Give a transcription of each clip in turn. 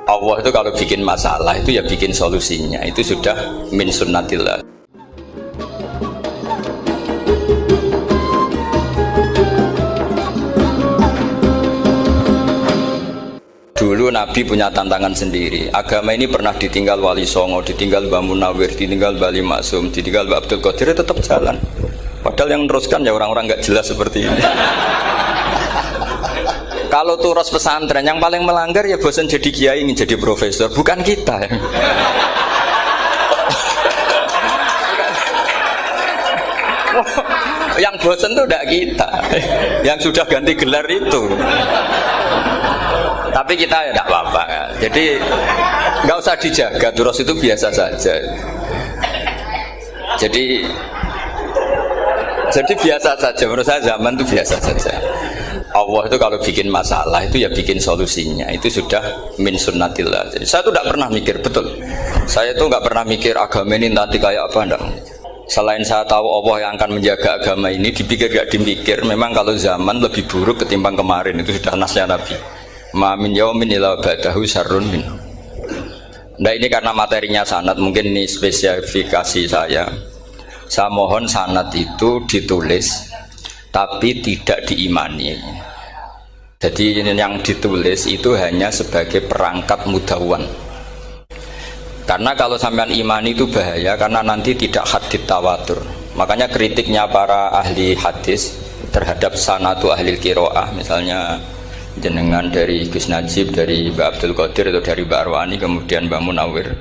Allah itu kalau bikin masalah itu ya bikin solusinya, itu sudah min sunnatillah. Dulu Nabi punya tantangan sendiri. Agama ini pernah ditinggal Wali Songo, ditinggal Mbah Munawir, ditinggal Mbah Ali Maksum, ditinggal Mbah Abdul Qadir, tetap jalan. Padahal yang meneruskan ya orang-orang nggak jelas seperti ini. Kalau turus pesantren yang paling melanggar ya bosan jadi kiai, ingin jadi profesor, bukan kita. Yang bosan itu tidak kita, yang sudah ganti gelar itu. Tapi kita ya tidak apa-apa. Jadi nggak usah dijaga, turus itu biasa saja. Jadi biasa saja, menurut saya zaman itu biasa saja. Allah itu kalau bikin masalah itu ya bikin solusinya, itu sudah min sunnatillah. Jadi saya itu tidak pernah mikir, betul. Saya itu nggak pernah mikir agama ini nanti kayak apa, enggak. Selain saya tahu Allah yang akan menjaga agama ini, dipikir gak dipikir, memang kalau zaman lebih buruk ketimbang kemarin, itu sudah nasnya Nabi. Ma min yaumin illa ba'dahu syarrun min. Nah ini karena materinya sanad, mungkin ini spesifikasi saya. Saya mohon sanad itu ditulis tapi tidak diimani. Jadi yang ditulis itu hanya sebagai perangkat mudawwan. Karena kalau sampean imani itu bahaya, karena nanti tidak hadits tawatur. Makanya kritiknya para ahli hadis terhadap sanadu ahli qiraah, misalnya jenengan dari Gus Najib, dari Mbak Abdul Qadir atau dari Mbak Arwani, kemudian Mbak Munawir,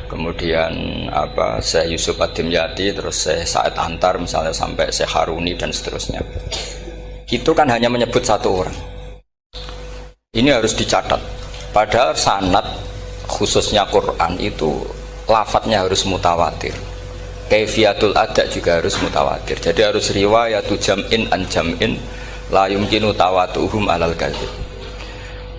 kemudian Syekh Yusuf Ad-Dimyati, terus Syekh Sa'id Antar, misalnya sampai Syekh Haruni dan seterusnya. Itu kan hanya menyebut satu orang. Ini harus dicatat. Padahal sanad khususnya Quran itu lafadznya harus mutawatir. Kaifiyatul ada juga harus mutawatir. Jadi harus riwayatu jam'in an jam'in la yumkinu tawatuhum alal kadzib.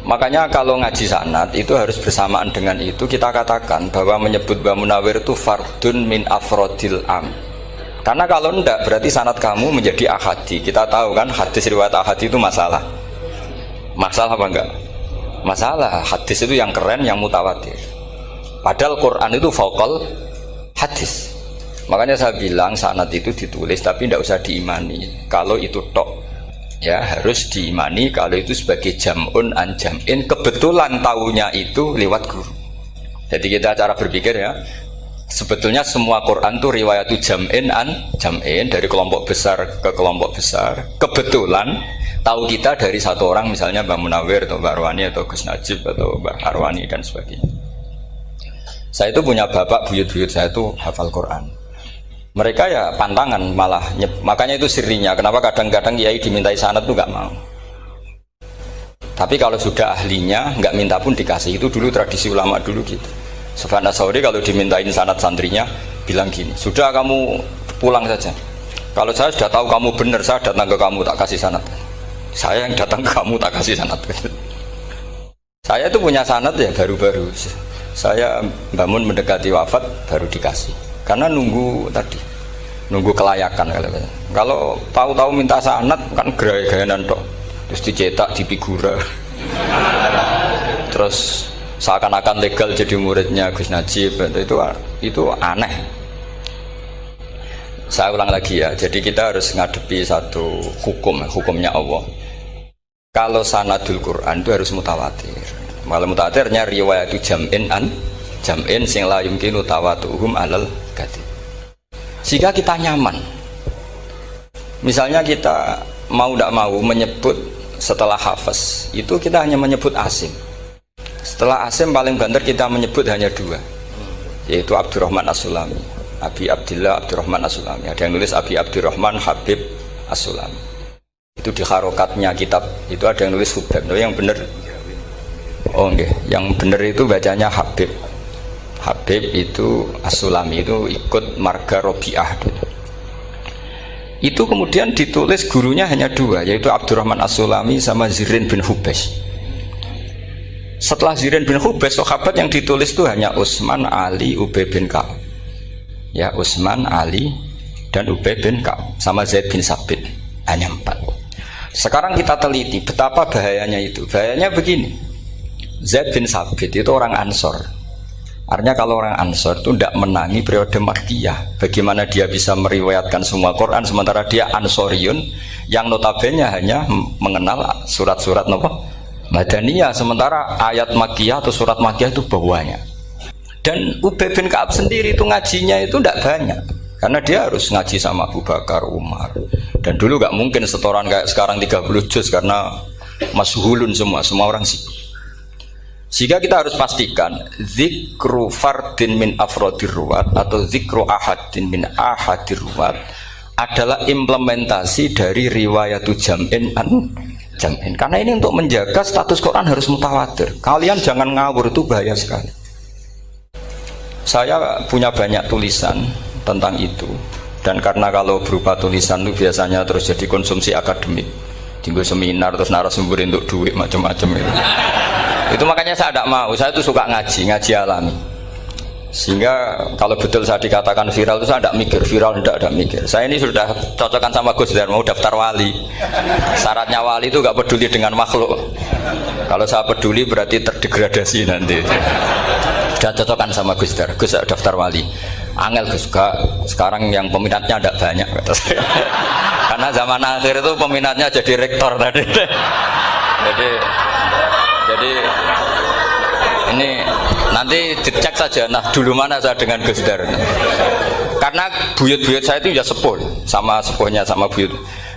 Makanya kalau ngaji sanad itu harus bersamaan dengan itu kita katakan bahwa menyebut Mbah Munawir itu fardun min afrodil am. Karena kalau enggak berarti sanad kamu menjadi ahadi. Kita tahu kan hadis riwayat ahadi itu masalah. Masalah apa enggak? Masalah. Hadis itu yang keren, yang mutawatir. Padahal Quran itu fauqal hadis. Makanya saya bilang sanad itu ditulis tapi tidak usah diimani. Kalau itu tok, ya harus diimani kalau itu sebagai jam'un an jam'in, kebetulan taunya itu lewat guru. Jadi kita cara berpikir ya, sebetulnya semua Quran itu riwayatu jam'in an jam'in, dari kelompok besar ke kelompok besar. Kebetulan tahu kita dari satu orang, misalnya Mbak Munawir atau Mbak Arwani atau Gus Najib atau Mbak Arwani dan sebagainya. Saya itu punya bapak, buyut-buyut saya itu hafal Quran. Mereka ya pantangan malah, makanya itu sirinya. Kenapa kadang-kadang kiai dimintai sanad tuh nggak mau. Tapi kalau sudah ahlinya nggak minta pun dikasih. Itu dulu tradisi ulama dulu gitu. Sufyan Ats-Tsauri kalau dimintain sanad santrinya bilang gini, sudah kamu pulang saja. Kalau saya sudah tahu kamu benar, saya datang ke kamu tak kasih sanad. Saya yang datang ke kamu tak kasih sanad. Saya itu punya sanad ya baru-baru. Saya bangun mendekati wafat baru dikasih. Karena nunggu tadi, nunggu kelayakan. Kalau tahu-tahu minta sanad kan gaya-gayanan tok, terus dicetak di figura, terus seakan-akan legal jadi muridnya Gus Najib. Itu aneh. Saya ulang lagi ya. Jadi kita harus ngadepi satu hukumnya Allah. Kalau sanadul Quran itu harus mutawatir. Malah mutawatirnya riwayat jam'in an jam'in sing la yumkinu tawatuhum alal kadzib. Sehingga kita nyaman. Misalnya kita mau tidak mau menyebut setelah hafaz, itu kita hanya menyebut asim. Setelah asim paling banter kita menyebut hanya dua, yaitu Abdurrahman As-Sulami, Abi Abdillah Abdurrahman As-Sulami. Ada yang nulis Abi Abdurrahman Habib As-Sulami. Itu di harokatnya kitab itu ada yang nulis Hubab. Yang benar, oh enggak, yang benar itu bacanya Habib. Habib itu As-Sulami, itu ikut marga Robi'ah. Itu kemudian ditulis gurunya hanya dua, yaitu Abdurrahman As-Sulami sama Zirin bin Hubes. Setelah Zirin bin Hubes, sahabat yang ditulis itu hanya Utsman, Ali, Ubay bin Ka'ab. Ya, Utsman, Ali, dan Ubay bin Ka'ab sama Zaid bin Sabit. Hanya 4. Sekarang kita teliti betapa bahayanya itu. Bahayanya begini. Zaid bin Sabit itu orang Ansor. Artinya kalau orang Ansor itu tidak menangi periode Makkiyah. Bagaimana dia bisa meriwayatkan semua Quran sementara dia Ansoriun yang notabene hanya mengenal surat-surat Madaniyah, sementara ayat Makkiyah atau surat Makkiyah itu bawahnya. Dan Ubay bin Ka'ab sendiri itu ngajinya itu tidak banyak karena dia harus ngaji sama Abu Bakar, Umar. Dan dulu nggak mungkin setoran kayak sekarang 30 juz karena masyhulun semua orang sibuk. Sehingga kita harus pastikan zikru fardin min afrodir ruwat atau zikru ahadin min ahadir ruwat adalah implementasi dari riwayatu jam'in an jam'in. Karena ini untuk menjaga status Quran harus mutawatir. Kalian jangan ngawur, itu bahaya sekali. Saya punya banyak tulisan tentang itu. Dan karena kalau berupa tulisan itu biasanya terus jadi konsumsi akademik. Tinggal seminar terus narasumber untuk duit macam-macam itu. Itu makanya saya tidak mau. Saya itu suka ngaji alami. Sehingga kalau betul saya dikatakan viral itu saya tidak mikir, viral tidak mikir. Saya ini sudah cocokkan sama Gus Dar, mau daftar wali. Syaratnya wali itu nggak peduli dengan makhluk. Kalau saya peduli berarti terdegradasi nanti. Sudah cocokkan sama Gus Dar, Gus daftar wali. Angel Gus, sekarang yang peminatnya tidak banyak kata saya. Karena zaman akhir itu peminatnya jadi rektor tadi. Jadi ini nanti dicek saja. Nah dulu mana saya dengan Gus Dar? Karena buyut-buyut saya itu ya sepuh sama sepuhnya sama buyut.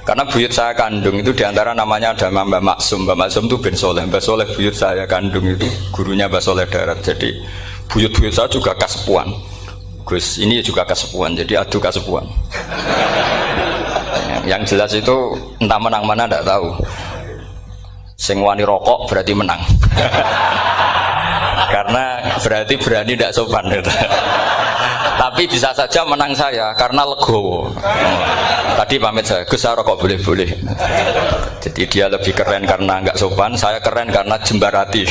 Karena buyut saya kandung itu diantara namanya ada Mbak Maksum. Mbak Maksum itu bin Soleh. Mbak Soleh buyut saya kandung itu gurunya Mbak Soleh Darat. Jadi buyut-buyut saya juga kasepuan. Gus ini juga kasepuan. Jadi adu kasepuan. Yang jelas itu entah menang mana tidak tahu. Sing wani rokok berarti menang. Karena berarti berani tidak sopan gitu. Tapi bisa saja menang saya karena legowo. Tadi pamit saya, Gus rokok boleh-boleh. Jadi dia lebih keren karena nggak sopan, saya keren karena jembarati.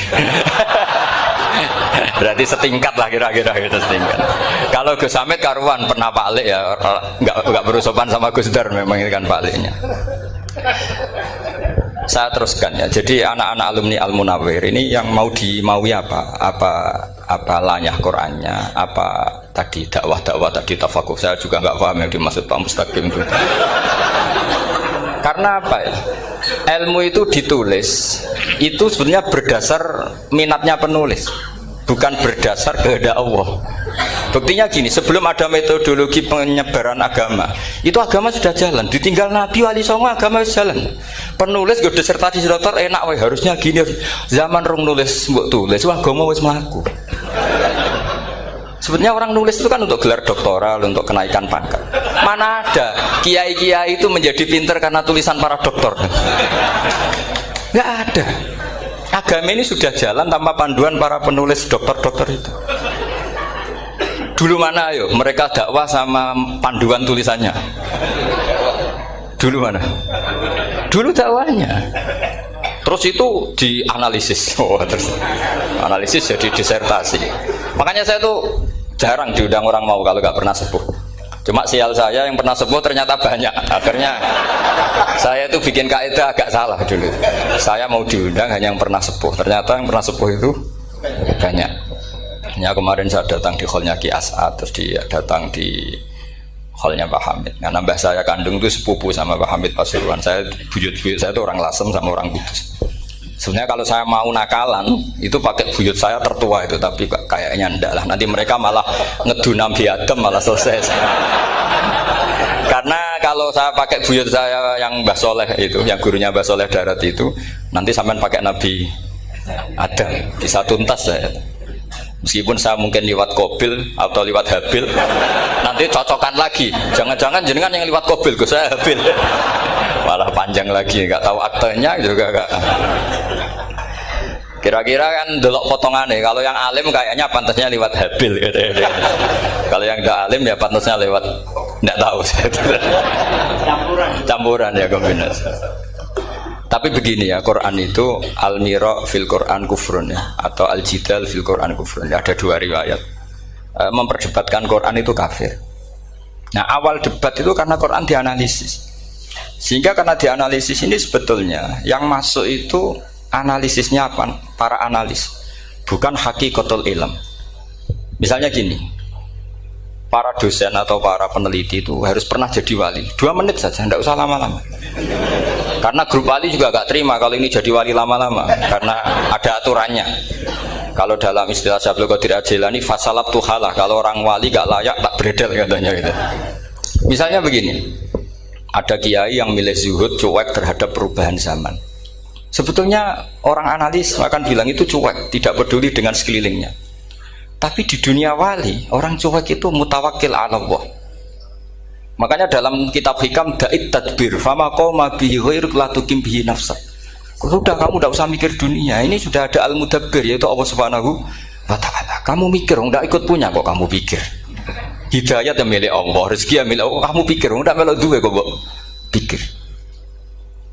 Berarti setingkat lah kira-kira gitu, setingkat. Kalau Gus Hamid karuan pernah Pak Alik ya, nggak perlu sopan sama Gus Dar, memang ini kan Pak Aliknya. Saya teruskan ya. Jadi anak-anak alumni Al Munawwir ini yang maui apa lanyah Qurannya, apa tadi dakwah tadi tafakuh, saya juga nggak paham yang dimaksud Pak Mustaqim itu. Karena apa ya? Ilmu itu ditulis itu sebenarnya berdasar minatnya penulis, bukan berdasar kehendak Allah. Buktinya gini, sebelum ada metodologi penyebaran agama, itu agama sudah jalan. Ditinggal Nabi Wali Songo, agama sudah jalan. Penulis gue disertasi dokter enak, weh harusnya gini. Zaman rong nulis mbok tulis, wah agama wis mlaku. Sebenarnya orang nulis itu kan untuk gelar doktoral, untuk kenaikan pangkat. Mana ada kiai-kiai itu menjadi pinter karena tulisan para doktor? Nggak ada. Agama ini sudah jalan tanpa panduan para penulis dokter-dokter itu. Dulu mana ayo mereka dakwah sama panduan tulisannya? Dulu mana? Dulu dakwahnya. Terus itu dianalisis. Terus analisis jadi disertasi. Makanya saya tuh jarang diundang orang mau kalau nggak pernah sepuh. Cuma sial saya yang pernah sepuh ternyata banyak. Akhirnya saya itu bikin kaidah agak salah dulu. Saya mau diundang hanya yang pernah sepuh. Ternyata yang pernah sepuh itu banyak. Ya kemarin saya datang di hallnya Ki As'ad, terus dia datang di hallnya Pak Hamid. Karena mbah saya kandung itu sepupu sama Pak Hamid Pasuruan. Saya buyut-buyut saya itu orang Lasem sama orang Kudus. Sebenarnya kalau saya mau nakalan itu pakai buyut saya tertua itu, tapi kayaknya enggak lah. Nanti mereka malah ngedu Nabi Adam malah selesai. Karena kalau saya pakai buyut saya yang Mbah Soleh itu, yang gurunya Mbah Soleh Darat itu, nanti sampean pakai Nabi Adam bisa tuntas saya. Meskipun saya mungkin lewat Kobil atau lewat Habil, nanti cocokkan lagi. Jangan-jangan jenengan yang lewat Kobil, saya Habil. Malah panjang lagi, nggak tahu aktenya juga nggak. Kira-kira kan delok potongannya. Kalau yang alim kayaknya pantasnya lewat Habil. Gitu. Kalau yang nggak alim ya pantasnya lewat nggak tahu. Campuran ya kombinasi. Tapi begini ya, Quran itu al-mira fil Quran kufrun ya, atau al-jidal fil Quran kufrun ya, ada dua riwayat. Memperdebatkan Quran itu kafir. Nah awal debat itu karena Quran dianalisis, sehingga karena dianalisis ini sebetulnya yang masuk itu analisisnya apa? Para analis. bukan hakikatul ilm. Misalnya gini, para dosen atau para peneliti itu harus pernah jadi wali 2 menit saja, tidak usah lama-lama. Karena grup wali juga gak terima kalau ini jadi wali lama-lama, karena ada aturannya. Kalau dalam istilah Syaikhul Qadir Al-Jilani, fasalab tuhalah, kalau orang wali gak layak tak beredel katanya gitu. Misalnya begini, ada kiai yang milih zuhud, cuek terhadap perubahan zaman. Sebetulnya orang analis akan bilang itu cuek, tidak peduli dengan sekelilingnya. Tapi di dunia wali, orang cuek itu mutawakkil ala Allah. Makanya dalam kitab hikam da'id tadbir, fama qoma bihi ghairuk la tuqim bihi nafsak. Sudah, kamu tidak usah mikir dunia, ini sudah ada al-mudabbir, yaitu Allah Subhanahu wa ta'ala. Kamu mikir, tidak ikut punya kok kamu pikir. Hidayat yang milik Allah, rezeki yang milik Allah, kamu pikir, tidak melok duwe kok pikir.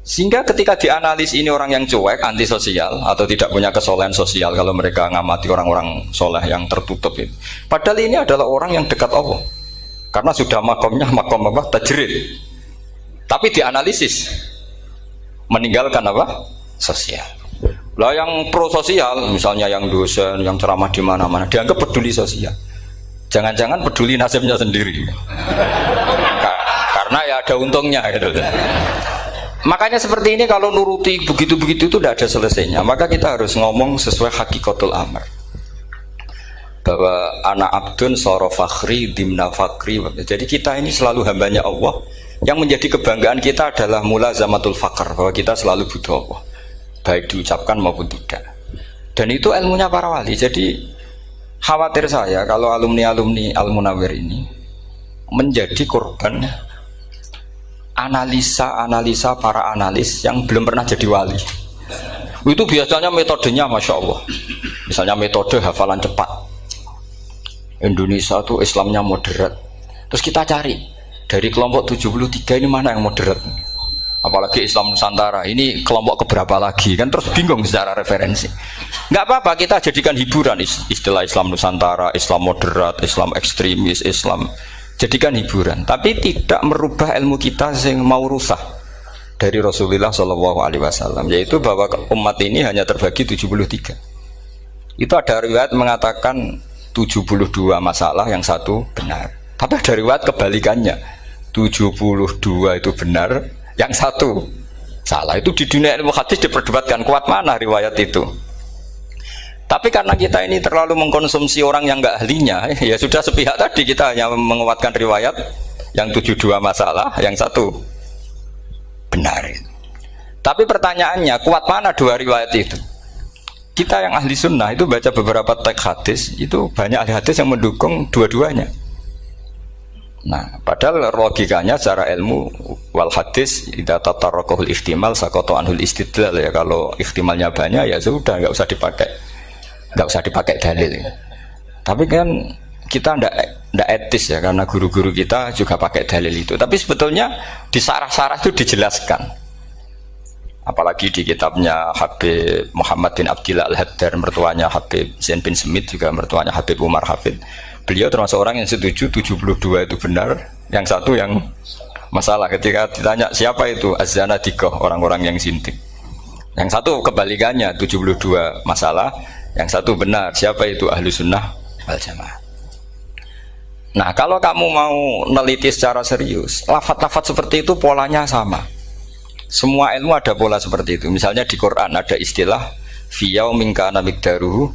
Sehingga ketika dianalisis ini orang yang cuek, antisosial atau tidak punya kesolehan sosial, kalau mereka ngamati orang-orang soleh yang tertutup itu. Padahal ini adalah orang yang dekat Allah, karena sudah makomnya makom apa? Tajrid. Tapi dianalisis meninggalkan apa? Sosial. Lah yang pro sosial, misalnya yang dosen, yang ceramah di mana-mana, dianggap peduli sosial. Jangan-jangan peduli nasibnya sendiri. Karena ya ada untungnya gitu. Makanya seperti ini kalau nuruti begitu-begitu itu tidak ada selesainya. Maka kita harus ngomong sesuai hakikatul amr. Bahwa anak abdun soro fakhri dimna fakri. Jadi kita ini selalu hambanya Allah. Yang menjadi kebanggaan kita adalah mulazamatul fakr, bahwa kita selalu butuh Allah, baik diucapkan maupun tidak. Dan itu ilmunya para wali. Jadi khawatir saya kalau alumni-alumni Al-Munawwir ini menjadi korban analisa para analis yang belum pernah jadi wali. Itu biasanya metodenya Masya Allah. Misalnya metode hafalan cepat. Indonesia itu Islamnya moderat. Terus kita cari dari kelompok 73 ini mana yang moderat. Apalagi Islam Nusantara ini kelompok keberapa lagi, kan terus bingung secara referensi. Nggak apa-apa, kita jadikan hiburan istilah Islam Nusantara, Islam moderat, Islam ekstremis, Islam, jadikan hiburan. Tapi tidak merubah ilmu kita yang mau rusak dari Rasulullah SAW, yaitu bahwa umat ini hanya terbagi 73. Itu ada riwayat mengatakan 72 masalah, yang satu benar. Tapi ada riwayat kebalikannya, 72 itu benar, yang satu salah. Itu di dunia ilmu hadis diperdebatkan kuat mana riwayat itu. Tapi karena kita ini terlalu mengkonsumsi orang yang nggak ahlinya, ya sudah sepihak tadi, kita hanya menguatkan riwayat yang 72 masalah, yang satu benar. Tapi pertanyaannya, kuat mana dua riwayat itu? Kita yang ahli sunnah itu baca beberapa teks hadis, itu banyak ahli hadis yang mendukung dua-duanya. Nah, padahal logikanya secara ilmu wal hadis idza tatarraqahul ihtimal saqata anhul istidlal, ya kalau ihtimalnya banyak ya sudah nggak usah dipakai dalil. Tapi kan kita ndak etis ya, karena guru-guru kita juga pakai dalil itu. Tapi sebetulnya di sarah-sarah itu dijelaskan. Apalagi di kitabnya Habib Muhammad bin Abdillah Al-Haddar, mertuanya Habib Zain bin Smith, juga mertuanya Habib Umar Hafid. Beliau termasuk orang yang setuju 72 itu benar, yang satu yang masalah. Ketika ditanya siapa itu Az-Zanadiqah, orang-orang yang sintik. Yang satu kebalikannya, 72 masalah, yang satu benar, siapa itu Ahlu Sunnah wal Jamaah. Nah, kalau kamu mau neliti secara serius, lafaz-lafaz seperti itu polanya sama. Semua ilmu ada pola seperti itu. Misalnya di Quran ada istilah fi yaumin kana miqdaruhu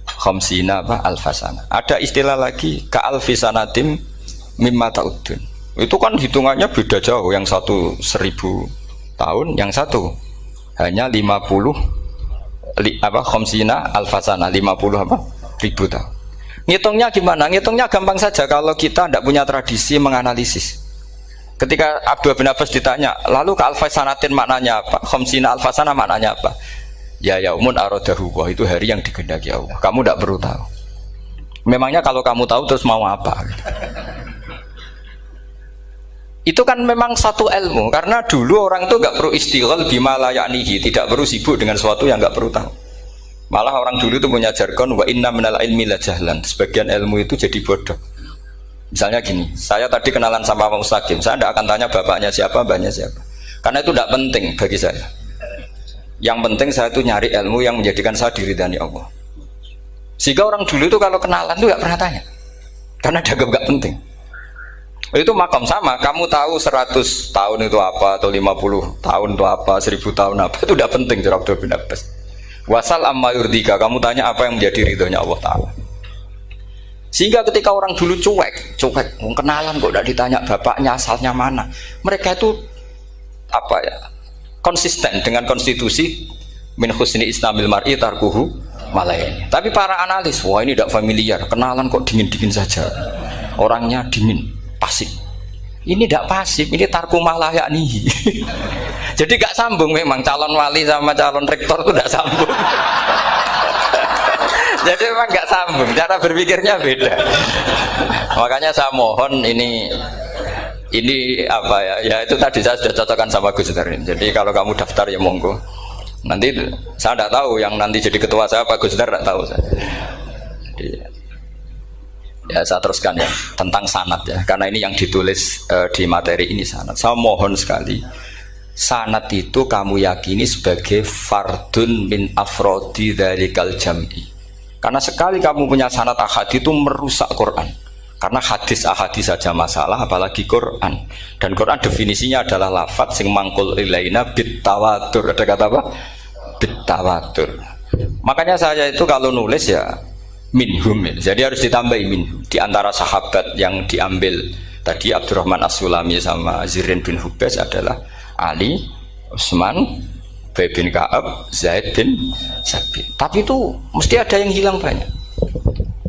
khamsina alfasana. Ada istilah lagi ka alfisanatim mimma ta'udun. Itu kan hitungannya beda jauh. Yang satu 1000 tahun, yang satu hanya 50 khamsina alfasana, 50 ribu tahun. Ngitungnya gimana? Ngitungnya gampang saja kalau kita tidak punya tradisi menganalisis. Ketika Abdul bin Abbas ditanya, lalu ka alfasanatin maknanya apa? Khamsina alfasana maknanya apa? Ya yaumun aradahu, wah itu hari yang dikehendaki Allah. Kamu tidak perlu tahu. Memangnya kalau kamu tahu terus mau apa? Itu kan memang satu ilmu. Karena dulu orang itu nggak perlu istighal bima la ya'nihi, tidak perlu sibuk dengan sesuatu yang nggak perlu tahu. Malah orang dulu itu punya jargon wa inna minal ilmi la jahlan. Sebagian ilmu itu jadi bodoh. Misalnya gini, saya tadi kenalan sama Pak Mustaqim, saya tidak akan tanya bapaknya siapa, mbaknya siapa. Karena itu tidak penting bagi saya. Yang penting saya itu nyari ilmu yang menjadikan saya diridani Allah. Sehingga orang dulu itu kalau kenalan itu nggak pernah tanya, karena dianggap nggak penting. Itu makam sama, kamu tahu 100 tahun itu apa, atau 50 tahun itu apa, 1000 tahun apa, itu udah penting cara Abdullah bin Abbas. Wasal amma yurdika, kamu tanya apa yang menjadi ridhonya Allah Ta'ala. Sehingga ketika orang dulu cuek, kenalan kok tidak ditanya bapaknya asalnya mana, mereka itu apa ya, konsisten dengan konstitusi min husni islamil mar'i tarkuhu malayani. Tapi para analis, wah ini tidak familiar, kenalan kok dingin-dingin saja, orangnya dingin, pasif. Ini tidak pasif, ini tarku malah yakni. Jadi gak sambung memang calon wali sama calon rektor itu tidak sambung. Jadi memang gak sambung, cara berpikirnya beda. Makanya saya mohon ini apa ya? Ya itu tadi saya sudah cocokkan sama Gus Dar. Jadi kalau kamu daftar ya monggo. Nanti saya tidak tahu yang nanti jadi ketua saya Pak Gus Dar, tidak tahu saya. Jadi, ya saya teruskan ya tentang sanad ya, karena ini yang ditulis di materi ini sanad. Saya mohon sekali, sanad itu kamu yakini sebagai fardun min afrodi dzalikal jam'i. Karena sekali kamu punya sanad ahad itu merusak Quran. Karena hadis ahadis saja masalah, apalagi Quran. Dan Quran definisinya adalah lafadz sing mangkul ilaina bit tawatur. Ada kata apa? Bit tawatur. Makanya saya itu kalau nulis ya minhum, jadi harus ditambahi minhum. Di antara sahabat yang diambil tadi Abdurrahman As-Sulami sama Zirin bin Hubes adalah Ali, Utsman, Ubay bin Ka'ab, Zaid bin Sabit. Tapi itu mesti ada yang hilang banyak.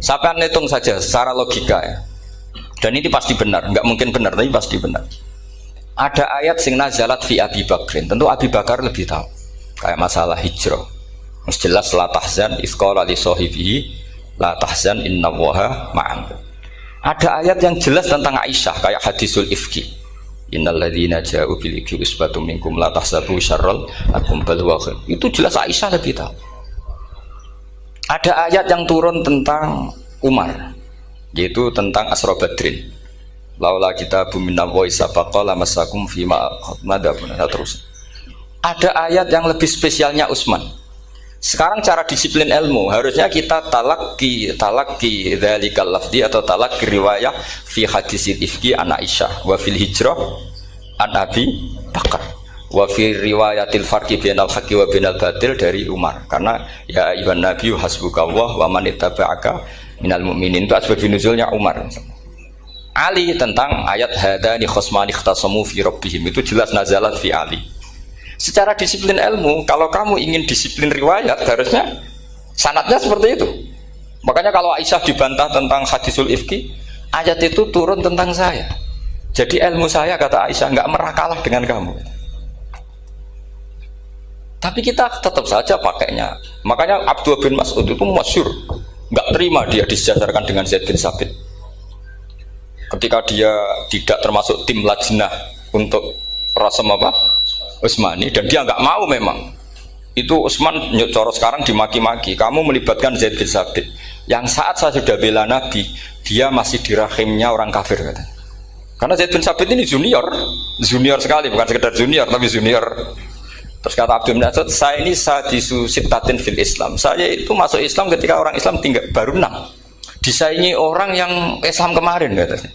Sampai hitung saja secara logika ya. Dan ini pasti benar, nggak mungkin benar tapi pasti benar. Ada ayat sing nazalat fi Abi Bakrin. Tentu Abi Bakar lebih tahu. Kayak masalah hijrah. Mesti jelas la tahzan isqala li sahibihi la tahzan innallaha ma'an. Ada ayat yang jelas tentang Aisyah kayak hadisul ifki. Innal ladzina ja'u bil ifki usbatum minkum la tahsabu syarral lakum bal huwa khair. Itu jelas Aisyah lebih tahu. Ada ayat yang turun tentang Umar, yaitu tentang Asra Badrin. Laula kita bumina wa isabaqa lamassakum fima madabun. Terus. Ada ayat yang lebih spesialnya Utsman. Sekarang cara disiplin ilmu harusnya kita talaki dzalikal lafzi atau talaki riwayah fi hadisil ifki an Aisyah wa fil hijrah an Abi Bakar wa fi riwayatil farqi bainal haqqi wa bainal batil dari Umar. Karena ya ayyuhan nabiyyu hasbukallah wa man ittaba'aka minal mu'minin, itu asbab nuzulnya Umar. Ali tentang ayat hadani khosmani ikhtasamu fi rabbihim, itu jelas nazalat fi Ali. Secara disiplin ilmu, kalau kamu ingin disiplin riwayat, harusnya sanadnya seperti itu. Makanya kalau Aisyah dibantah tentang hadisul ifki, ayat itu turun tentang saya. Jadi ilmu saya, kata Aisyah, nggak merah kalah dengan kamu. Tapi kita tetap saja pakainya. Makanya Abdullah bin Mas'ud itu masyhur, nggak terima dia disejajarkan dengan Zaid bin Sabit. Ketika dia tidak termasuk tim lajnah untuk rasam apa? Utsmani, dan dia nggak mau memang. Itu Utsman coro sekarang dimaki-maki, kamu melibatkan Zaid bin Sabit yang saat saya sudah bela Nabi, dia masih di rahimnya orang kafir, katanya. Karena Zaid bin Sabit ini junior sekali, bukan sekedar junior tapi junior. Terus kata Abdul Nasir, saya ini sadisu sittatin fil Islam, saya itu masuk Islam ketika orang Islam tinggal baru 6, disaingi orang yang Islam kemarin, katanya.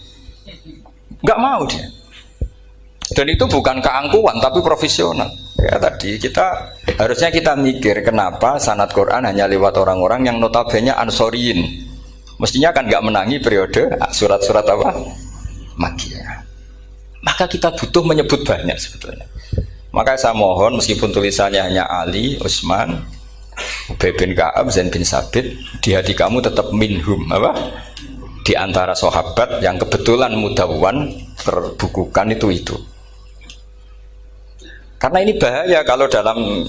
Nggak mau dia. Dan itu bukan keangkuhan tapi profesional. Ya tadi harusnya kita mikir kenapa sanad Quran hanya lewat orang-orang yang notabene ansoriyin. Mestinya kan nggak menangi periode surat-surat apa? Makkiyah. Maka kita butuh menyebut banyak sebetulnya. Maka saya mohon meskipun tulisannya hanya Ali, Utsman, Ubay bin Ka'ab, Zaid bin Sabit, di hati kamu tetap minhum apa? Di antara sahabat yang kebetulan mudawwan terbukukan itu. Karena ini bahaya kalau dalam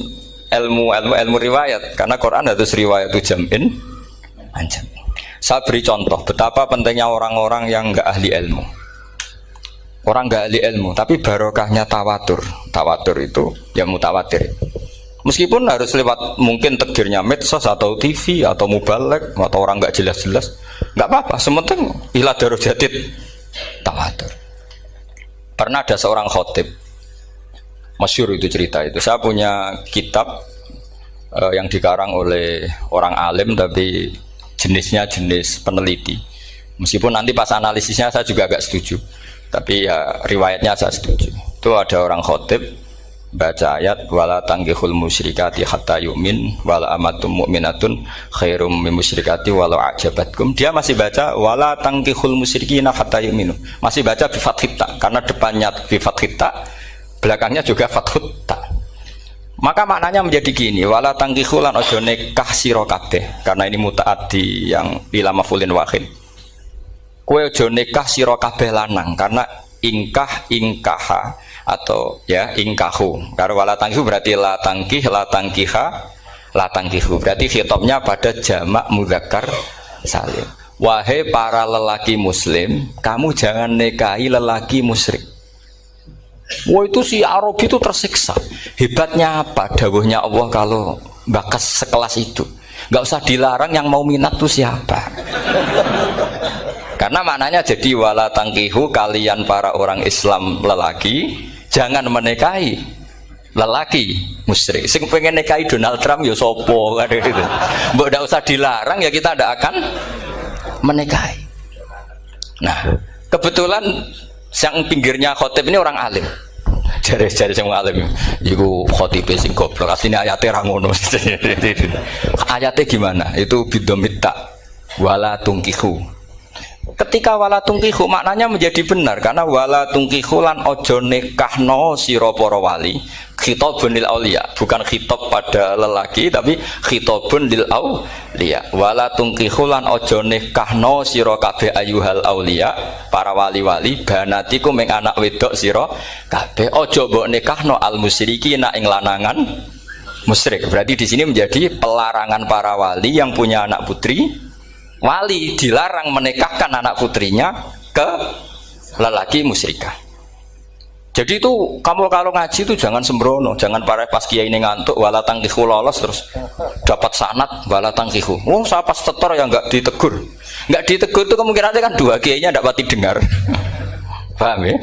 ilmu riwayat, karena Quran harus riwayat itu jam'in anjam. Saya beri contoh betapa pentingnya orang-orang yang enggak ahli ilmu. Orang enggak ahli ilmu, tapi barokahnya tawatur. Tawatur itu ya mutawatir. Meskipun harus lewat mungkin takdirnya medsos atau TV atau mubalek atau orang enggak jelas-jelas, enggak apa-apa, sementing ila darajatid tawatur. Pernah ada seorang khotib, masyhur itu cerita itu. Saya punya kitab yang dikarang oleh orang alim tapi jenisnya jenis peneliti. Meskipun nanti pas analisisnya saya juga agak setuju, tapi ya riwayatnya saya setuju. Itu ada orang khotib baca ayat wala tangkihul musyrikati hatta yu'min wala amatum mu'minatun khairum min musyrikati walau ajabatkum. Dia masih baca wala tangkihul musyrikina hatta yu'minu. Masih baca bi fathit ta karena depannya bi fathit ta, belakangnya juga fathut ta. Maka maknanya menjadi gini, wala tangkihu lan ojo nikah sira kabeh, karena ini mutaaddi yang ila maf'ulin wahid. Kowe ojo nikah sira kabeh lanang, karena ingkaha atau ya ingkahu. Karena wala tangkihu berarti la tangkih, la tangkiha, la tangkihu. Berarti khitabnya pada jamak mudzakkar salim. Wahai para lelaki muslim, kamu jangan nikahi lelaki musyrik. Wah, itu si Arabi itu tersiksa. Hebatnya apa dawuhnya Allah kalau bakas sekelas itu? Gak usah dilarang, yang mau minat tuh siapa? Karena maknanya jadi wala tangkihu, kalian para orang Islam lelaki jangan menikahi lelaki musyrik. Sing pengen nikahi Donald Trump ya sopo kan gitu. Mbok ndak usah dilarang ya kita ndak akan menikahi. Nah, kebetulan yang pinggirnya khotib ini orang alim. Jari-jari sing alim iku khotibe sing goblok. Asline ayate ra ngono. Ayate gimana? Itu bidomita wala tungkihu. Ketika wala tungkihu maknanya menjadi benar, karena wala tungkihu lan ojo nikahno sira para wali, khitabun lil auliya, bukan khitab pada lelaki tapi khitabun lil auliya. Wala tungkihu lan ojo nikahno sira kabeh ayuhal auliya, para wali-wali, banatiku ming anak wedok sira kabeh, ojo mbok nikahno al musyrikina ing lanangan musyrik. Berarti di sini menjadi pelarangan para wali yang punya anak putri. Wali dilarang menikahkan anak putrinya ke lelaki musyrikah. Jadi itu kamu kalau ngaji itu jangan sembrono, jangan pas kiai ini ngantuk wala tangkihu lolos terus dapat sanad wala tangkihu. Oh, saya pas setor yang nggak ditegur. Nggak ditegur itu kemungkinannya kan dua kiainya nggak pati dengar. Paham ya?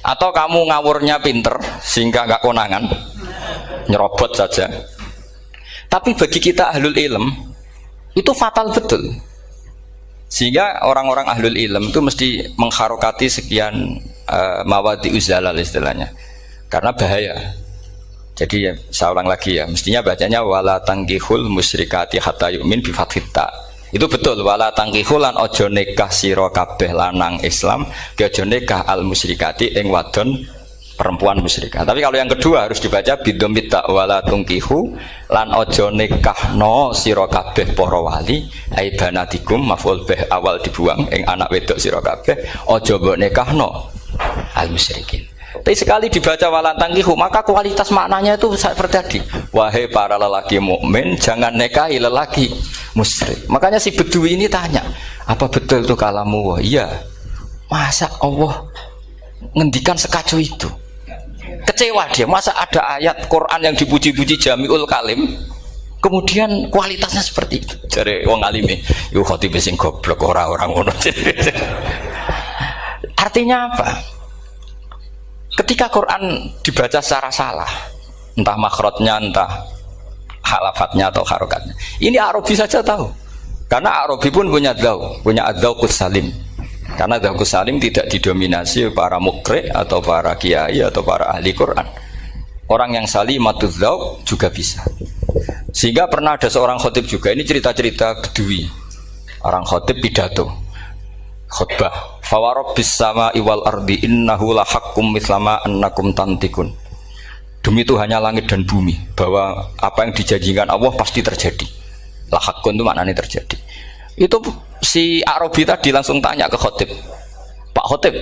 Atau kamu ngawurnya pinter sehingga nggak konangan, nyerobot saja. Tapi bagi kita ahlul ilm itu fatal betul. Sehingga orang-orang ahlul ilm itu mesti mengharokati sekian mawadi uzalal istilahnya, karena bahaya. Jadi ya, saya ulang lagi ya, mestinya bacanya wala tangkihul musyrikati hatta yu'min bi fathit ta. Itu betul, wala tangkihul lan ojo nikah sira kabeh lanang Islam ke ojo nikah al musyrikati ing wadon perempuan musyrikah. Tapi kalau yang kedua harus dibaca bidomit ta wala tungkihu lan ojo nikahno sira kabeh para wali ai banatikum maf'ul bih awal dibuang ing anak wedok sira kabeh ojo mbok nikahno al musyrikin. Tapi sekali dibaca wala tangkihu maka kualitas maknanya itu seperti tadi. Wahai para lelaki mukmin jangan nikahi lelaki musyrik. Makanya si Bedui ini tanya, apa betul itu kalamu? Iya. Masa Allah ngendikan sekacau itu? Kecewa dia, masa ada ayat Quran yang dipuji-puji jami'ul kalim kemudian kualitasnya seperti itu. Jadi wong alime yo khotib sing goblok orang ngono. Artinya apa? Ketika Quran dibaca secara salah, entah makhrajnya, entah halafatnya atau harokatnya, ini Arabi saja tahu, karena Arabi pun punya adzauqus salim. Karena dzauqus salim tidak didominasi para mukri atau para kiai atau para ahli Quran. Orang yang salimatuz dzauq juga bisa. Sehingga pernah ada seorang khotib juga, ini cerita-cerita Bedui. Orang khotib pidato khutbah, fawarabbis samaa'i wal ardi innahu lahaqqum mitslama annakum tantikun. Demi Tuhannya langit dan bumi, bahwa apa yang dijanjikan Allah pasti terjadi. Lahaqqun itu maknanya terjadi. Itu si Arabi tadi langsung tanya ke khotib, Pak khotib,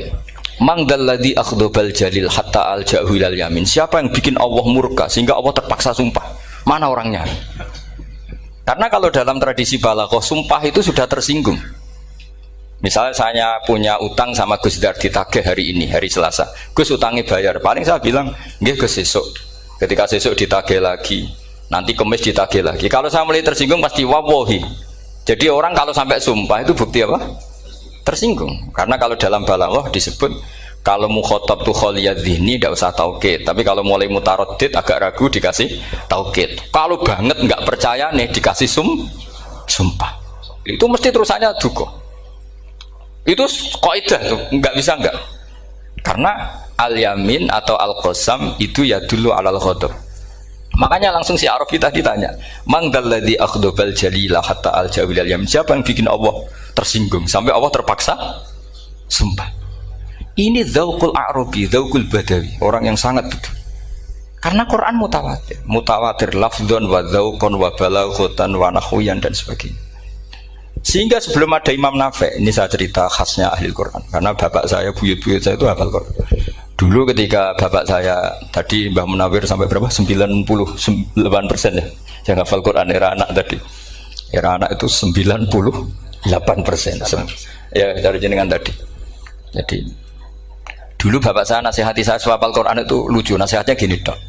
mangdalladzi akhdobal jalil hatta al-ja'hu ilal yamin. Siapa yang bikin Allah murka sehingga Allah terpaksa sumpah? Mana orangnya? Karena kalau dalam tradisi balaghah sumpah itu sudah tersinggung. Misalnya saya punya utang sama Gus Dar ditagih hari ini, hari Selasa. Gus utangnya bayar. Paling saya bilang, nggih Gus sesuk. Ketika sesuk ditagih lagi, nanti Kamis ditagih lagi. Kalau saya mulai tersinggung pasti wawahi. Jadi orang kalau sampai sumpah itu bukti apa? Tersinggung. Karena kalau dalam balaghah disebut kalau mukhatab tuh kholiyad dzihni tidak usah taukid. Tapi kalau mulai mutaraddid agak ragu dikasih taukid. Kalau banget nggak percaya nih dikasih sumpah. Itu mesti terusannya duga. Itu kaidah tuh, nggak bisa enggak. Karena al-yamin atau al-qasam itu ya dulu alal ghadab. Makanya langsung si Arabi tadi tanya, "Man dalladzi akhdabal jalila hatta al-jawil al-yamin?" Siapa yang bikin Allah tersinggung sampai Allah terpaksa sumpah. Ini dzauqul Arabi, dzauqul Badawi, orang yang sangat betul. Karena Quran mutawatir, mutawatir lafdzon wa dzauqon wa balaghatan wa nahwiyan dan sebagainya. Sehingga sebelum ada Imam Nafi', ini saya cerita khasnya ahli Quran, karena bapak saya, buyut-buyut saya itu hafal Quran. Dulu ketika bapak saya tadi Mbah Munawir sampai berapa? 98% ya. Yang hafal Quran era anak tadi. Era anak itu 98%. Ya dari jenengan tadi. Jadi dulu bapak saya nasihati saya hafal Quran itu lucu, nasihatnya gini dok.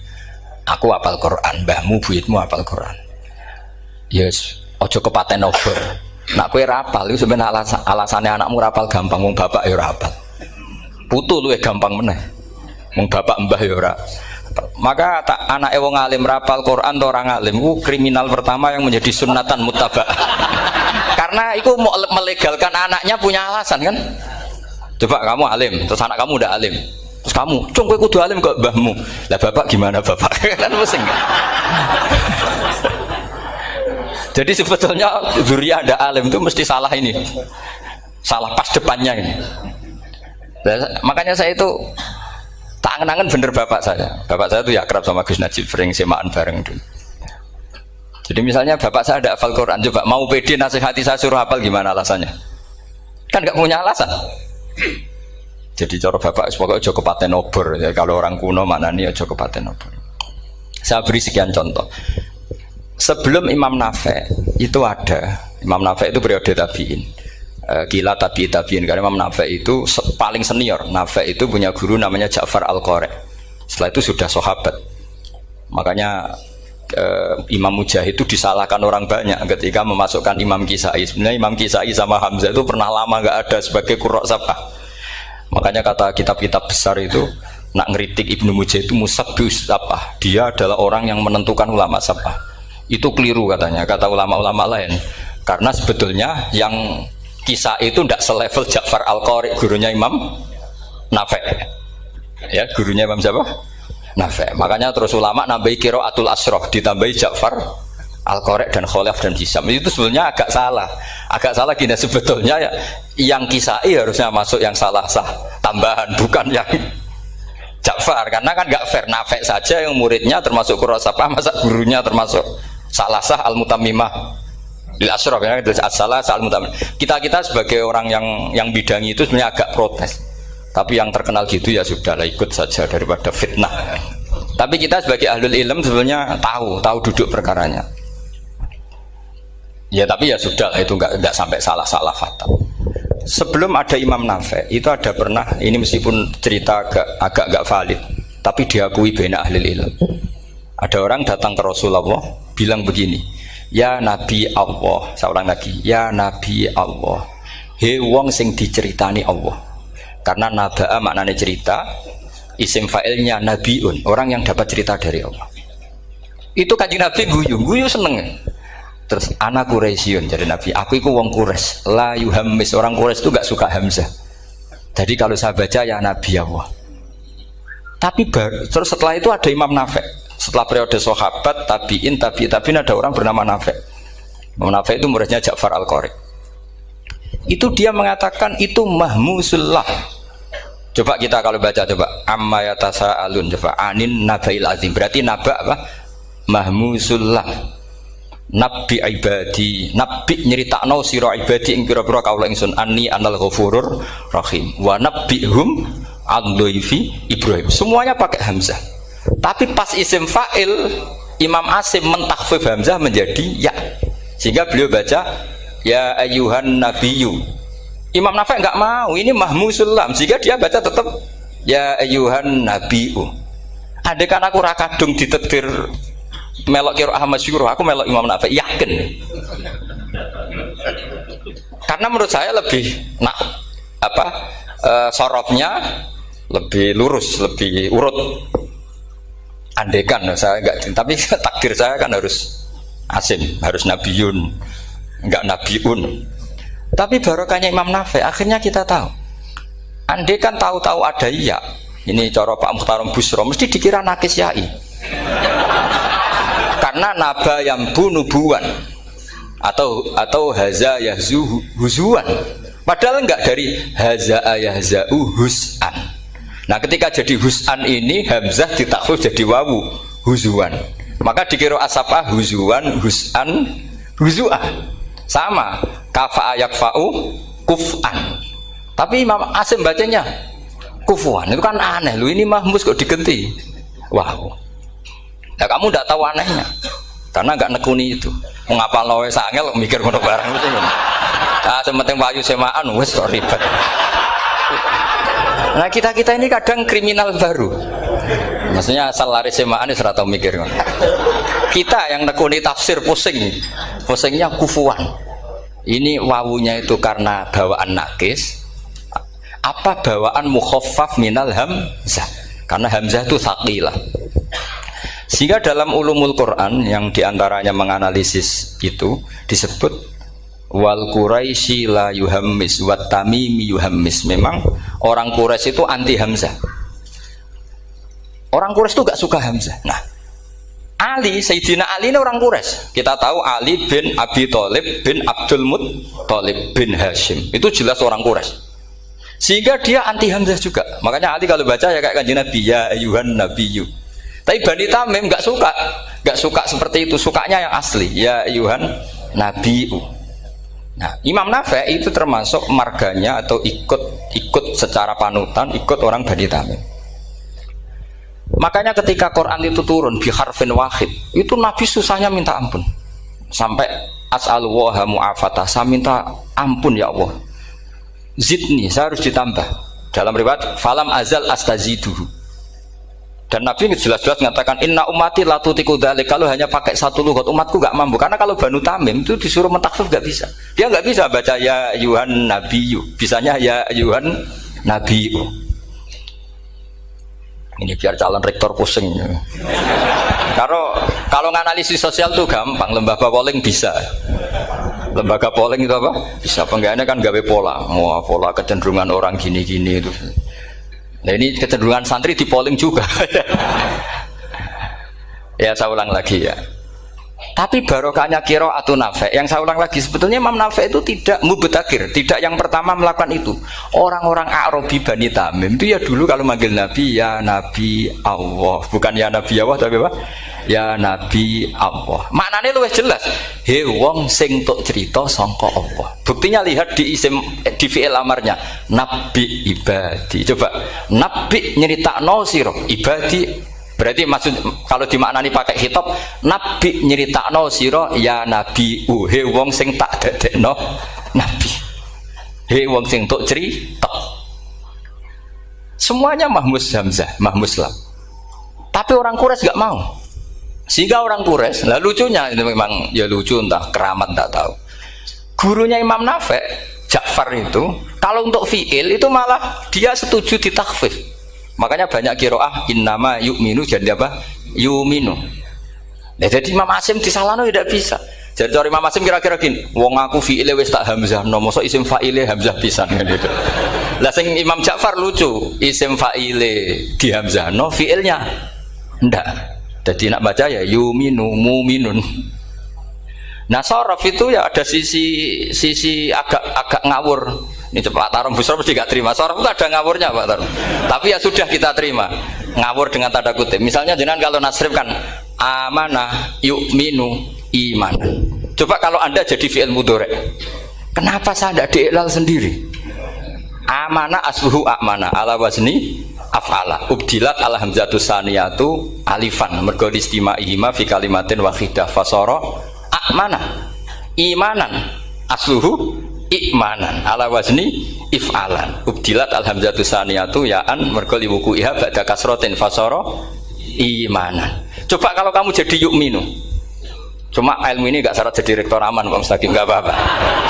Aku hafal Quran, mbahmu buyutmu hafal Quran. Yes, ojo kepaten obor. Nak kowe rapal itu sebenarnya alasannya anakmu rapal gampang, wong bapak ya rapal. Putu luwih gampang meneh. Wong bapak mbah ya ora. Maka tak anake wong alim rapal Quran to orang alim ku kriminal pertama yang menjadi sunnatan muttaba. Karena itu mau melegalkan anaknya punya alasan kan? Coba kamu alim, terus anak kamu udah alim. Terus kamu, "Cung kowe kudu alim kok mbahmu." Lah bapak gimana bapak? Kan pusing. Jadi sebetulnya dzurriyyah ada alim itu mesti salah ini. Salah pas depannya ini. Makanya saya itu tak angen-angen bener bapak saya. Bapak saya itu ya akrab sama Gus Najib, sering semaan bareng dulu. Jadi misalnya bapak saya ada hafal Quran, coba mau pede nasihati saya suruh hafal gimana alasannya? Kan nggak punya alasan. Jadi cara bapak pokoknya ojo kepaten obor. Ya, kalau orang kuno mana nih ojo kepaten obor. Saya beri sekian contoh. Sebelum Imam Nafi' itu ada. Imam Nafi' itu periode tabi'in. Gila tabi'in karena Imam Nafi' itu paling senior. Nafi' itu punya guru namanya Ja'far Al-Qari. Setelah itu sudah sahabat. Makanya Imam Mujahid itu disalahkan orang banyak ketika memasukkan Imam Kisai. Sebenarnya Imam Kisai sama Hamzah itu pernah lama nggak ada sebagai qurra sab'ah. Makanya kata kitab-kitab besar itu nak ngeritik Ibnu Mujahid itu musabbih sab'ah. Dia adalah orang yang menentukan ulama sab'ah. Itu keliru katanya, kata ulama-ulama lain. Karena sebetulnya yang Kisah itu tidak selevel Ja'far Al-Qari, gurunya Imam Nafi'. Ya, gurunya Imam siapa? Nafi'. Makanya terus ulama nambahi qiraatul asroh, ditambahi Ja'far Al-Qari dan Khalaf dan Hisam. Itu sebenarnya agak salah. Agak salah gini, sebetulnya ya, yang Kisai harusnya masuk yang salah sah tambahan, bukan yang Ja'far. Karena kan nggak fair, Nafi' saja yang muridnya termasuk Qurrasabah, masa gurunya termasuk salah sah al-mutammimah lil asyraf ya, as-salah sah al-mutammimah. Kita sebagai orang yang bidangi itu sebenarnya agak protes. Tapi yang terkenal gitu ya sudahlah, ikut saja daripada fitnah. Tapi kita sebagai ahlul ilm sebenarnya tahu duduk perkaranya. Ya tapi ya sudah itu nggak sampai salah fatal. Sebelum ada Imam Nafi' itu ada pernah, ini meskipun cerita agak nggak valid, tapi diakui baina ahlul ilm. Ada orang datang ke Rasulullah bilang begini, "Ya Nabi Allah," saya ulang lagi, "Ya Nabi Allah, he wong sing diceritani Allah." Karena naba'a maknanya cerita, isim fa'ilnya nabiun, orang yang dapat cerita dari Allah. Itu Kanjeng Nabi guyu seneng. Terus anak Quraisyun, jadi Nabi, aku itu wong Quraisy, la yuhammis, orang Quraisy itu gak suka hamzah. Jadi kalau saya baca ya Nabi Allah. Tapi terus setelah itu ada Imam Nafi'. Setelah periode sahabat, tabi'in ada orang bernama Nafi'. Imam Nafi' itu muridnya Ja'far Al-Qari. Itu dia mengatakan itu mahmusullah. Coba kita kalau baca coba amma yatasaalun, coba anin nabail azim. Berarti naba apa? Mahmusullah. Nabi ibadi, nabi nyeritakno sira ibadi ing pira-pira kaula ingsun anni anal ghafurur rahim wa nabbihum an-dhaifi Ibrahim. Semuanya pakai hamzah. Tapi pas isim fa'il Imam Asim mentakhfif hamzah menjadi ya. Sehingga beliau baca ya ayyuhan nabiyyu. Imam Nafi' enggak mau, ini mahmusullam. Sehingga dia baca tetap ya ayyuhan nabiyyu. Andai kan aku ra kadung ditakdir melok qiraah masyhur, aku melok Imam Nafi', yakin. Karena menurut saya lebih sorofnya lebih lurus, lebih urut. Andekan saya enggak, tapi takdir saya kan harus Asim, harus Nabiyun. enggak nabiun. Tapi barokahnya Imam Nafi, akhirnya kita tahu. Andai kan tahu-tahu ada iya, ini cara Pak Mukhtarom Busro, mesti dikira nakis yai. Karena naba yang bunubuan atau haza yahzu huzuan. Padahal enggak dari haza yahza'u hus'an. Nah, ketika jadi hus'an ini hamzah ditakhfif jadi wawu huzuan. Maka dikira asapa huzuan, hus'an, huzu'ah. Sama kafa yakfa'u kuf'an. Tapi Imam Asim bacanya kufuan. Itu kan aneh lu, ini mahmus kok digenti. Wow. Nah, kamu tidak tahu anehnya karena nggak nekuni itu. Mengapa lawe sangel mikir ngono barang itu. Ah, sementing wayu semaan wis kok ribet. Nah, kita ini kadang kriminal baru. Maksudnya asal lari semaan wis ora tau mikir ngono. Kita yang nekuni tafsir pusingnya kufuan. Ini wawunya itu karena bawaan nakis. Apa bawaan mukhaffaf minal hamzah? Karena hamzah itu tsaqilah. Sehingga dalam ulumul Quran yang diantaranya menganalisis itu disebut wal Quraisy la yuhammis wat tamimi yuhammis. Memang orang Quraisy itu anti hamzah. Orang Quraisy itu gak suka hamzah. Nah, Ali, Sayyidina Ali ini orang Quraisy. Kita tahu Ali bin Abi Thalib bin Abdul Muttalib bin Hashim. Itu jelas orang Quraisy. Sehingga dia anti hamzah juga. Makanya Ali kalau baca ya kayak kanjeng Nabi, ya ayyuhan nabiyyu. Tapi Bani Tamim nggak suka seperti itu, sukanya yang asli, ya ayyuhan nabiyyu. Nah, Imam Nafi itu termasuk marganya atau ikut secara panutan, ikut orang Bani Tamim. Makanya ketika Quran itu turun bi harfin wahid, itu Nabi susahnya minta ampun. Sampai as'alullaha mu'afatah, saya minta ampun ya Allah. Zidni, saya harus ditambah. Dalam riwayat falam azal astaziduhu. Dan Nabi jelas-jelas mengatakan inna ummati la tutiku dzalik. Kalau hanya pakai satu lughat umatku enggak mampu. Karena kalau Banu Tamim itu disuruh mentakhfif enggak bisa. Dia enggak bisa baca ya ayyuhan nabiyyu. Bisanya ya ayyuhan nabiyyu. Ini biar calon rektor pusing. Kalau nganalisis sosial tuh gampang, lembaga polling bisa. Lembaga polling itu apa? Bisa. Penggawaannya kan gawe pola, mau pola kecenderungan orang gini-gini itu. Nah, ini kecenderungan santri di polling juga. Ya, saya ulang lagi ya. Tapi barokahnya qiraatun Nafi. Yang saya ulang lagi, sebetulnya Imam Nafi itu tidak mubtagir, tidak yang pertama melakukan itu. Orang-orang Arabi Bani Tamim itu ya dulu kalau manggil Nabi ya Nabi Allah, bukan ya Nabi Allah tapi apa? Ya Nabi Allah. Maknanya luwih jelas. He wong sing tok cerita sangka Allah. Buktinya lihat di fi'il amarnya. Nabi ibadi. Coba Nabi nyeritakno sira ibadi. Berarti maksud kalau dimaknani pakai khitab, Nabi nyeritakno sira ya Nabi he wong sing tak dadekno Nabi. He wong sing tok cerita. Semuanya mahmus hamzah, mahmus lam. Tapi orang Quraisy enggak mau. Sehingga orang Quraisy, lah lucunya itu memang ya lucu entah keramat enggak tahu. Gurunya Imam Nafi, Ja'far itu, kalau untuk fi'il itu malah dia setuju ditakhfif. Makanya banyak qiraah innama yu'minu jadi apa? Yu'minu. Nah, jadi Imam Asim disalahno tidak bisa. Jadi cara Imam Asim kira-kira gini, wong aku fi'ile wis tak hamzahno, mosok isim fa'ile hamzah pisan gitu. Lah sing Imam Ja'far lucu, isim fa'ile di hamzahno, fi'ilnya ndak. Jadi nak baca ya yu'minu mu'minun. Nah, sorof itu ya ada sisi agak ngawur. Ini Pak Tarom Busro mesti gak terima. Sorof itu ada ngawurnya Pak Tarom. Tapi ya sudah kita terima. Ngawur dengan tanda kutip. Misalnya jenengan kalau nasrif kan amanah yu'minu imanan. Coba kalau Anda jadi fi'il mudhari'. Kenapa saya tidak diiklal sendiri? Amanah asluhu amana ala wazni af'ala. Ubdilat ala hamzatu saniyatu alifan. Mergo istima'ihima fi kalimatin wahidah fasara amana imanan asluhu ikmanan ala wazni if'alan ubdilat alhamzatu saniyatu ya'an mergo liwuku'iha ba'da kasrotin fasara imanan. Coba kalau kamu jadi yu'minu, cuma ilmu ini gak syarat jadi rektor aman Pak Mustaqim, gak apa-apa.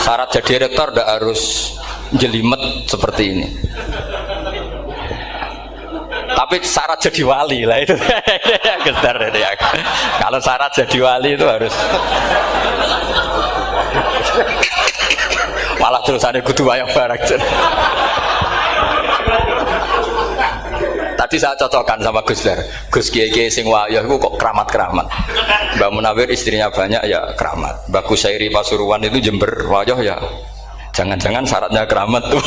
Syarat jadi rektor gak harus jelimet seperti ini, tapi syarat jadi wali lah itu. Kalau syarat jadi wali itu harus Malah terusane kudu wayang bareng. Tadi saya cocokkan sama Gus Dar. Gus Kiai sing wayah itu kok keramat-keramat. Mbak Munawir istrinya banyak ya keramat. Mbak Kusairi Pasuruan itu Jember wayah ya. Jangan-jangan syaratnya keramat tuh.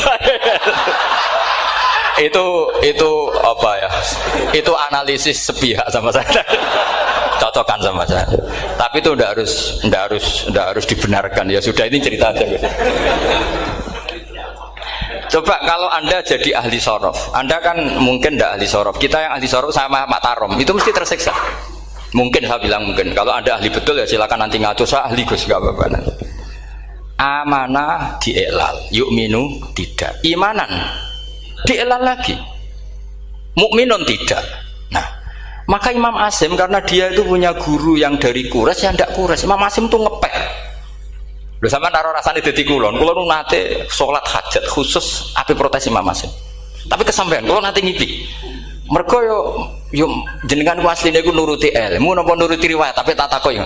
itu apa ya? Itu analisis sepihak sama saya. Cocokkan sama saya. Tapi itu ndak harus dibenarkan. Ya sudah, ini cerita aja. Coba kalau Anda jadi ahli sorof, Anda kan mungkin tidak ahli sorof. Kita yang ahli sorof sama Pak Tarom itu mesti tersiksa. Mungkin saya bilang mungkin. Kalau Anda ahli betul ya silakan nanti ngaco, saya ahli Gus, gak apa-apa. Amanah dielal, yu'minu tidak. Imanan dielal lagi, mukminun tidak. Nah, maka Imam Asim karena dia itu punya guru yang dari Quraisy yang tidak Quraisy. Imam Asim itu ngepek. Lho sampean karo rasane dadi kulon nate salat hajat khusus ape protes Imam Asim. Tapi kesampean kula nate ngipi. Mergo yo jenengan ku asline ku nuruti ilmu napa nuruti riwayat tapi tak takoki.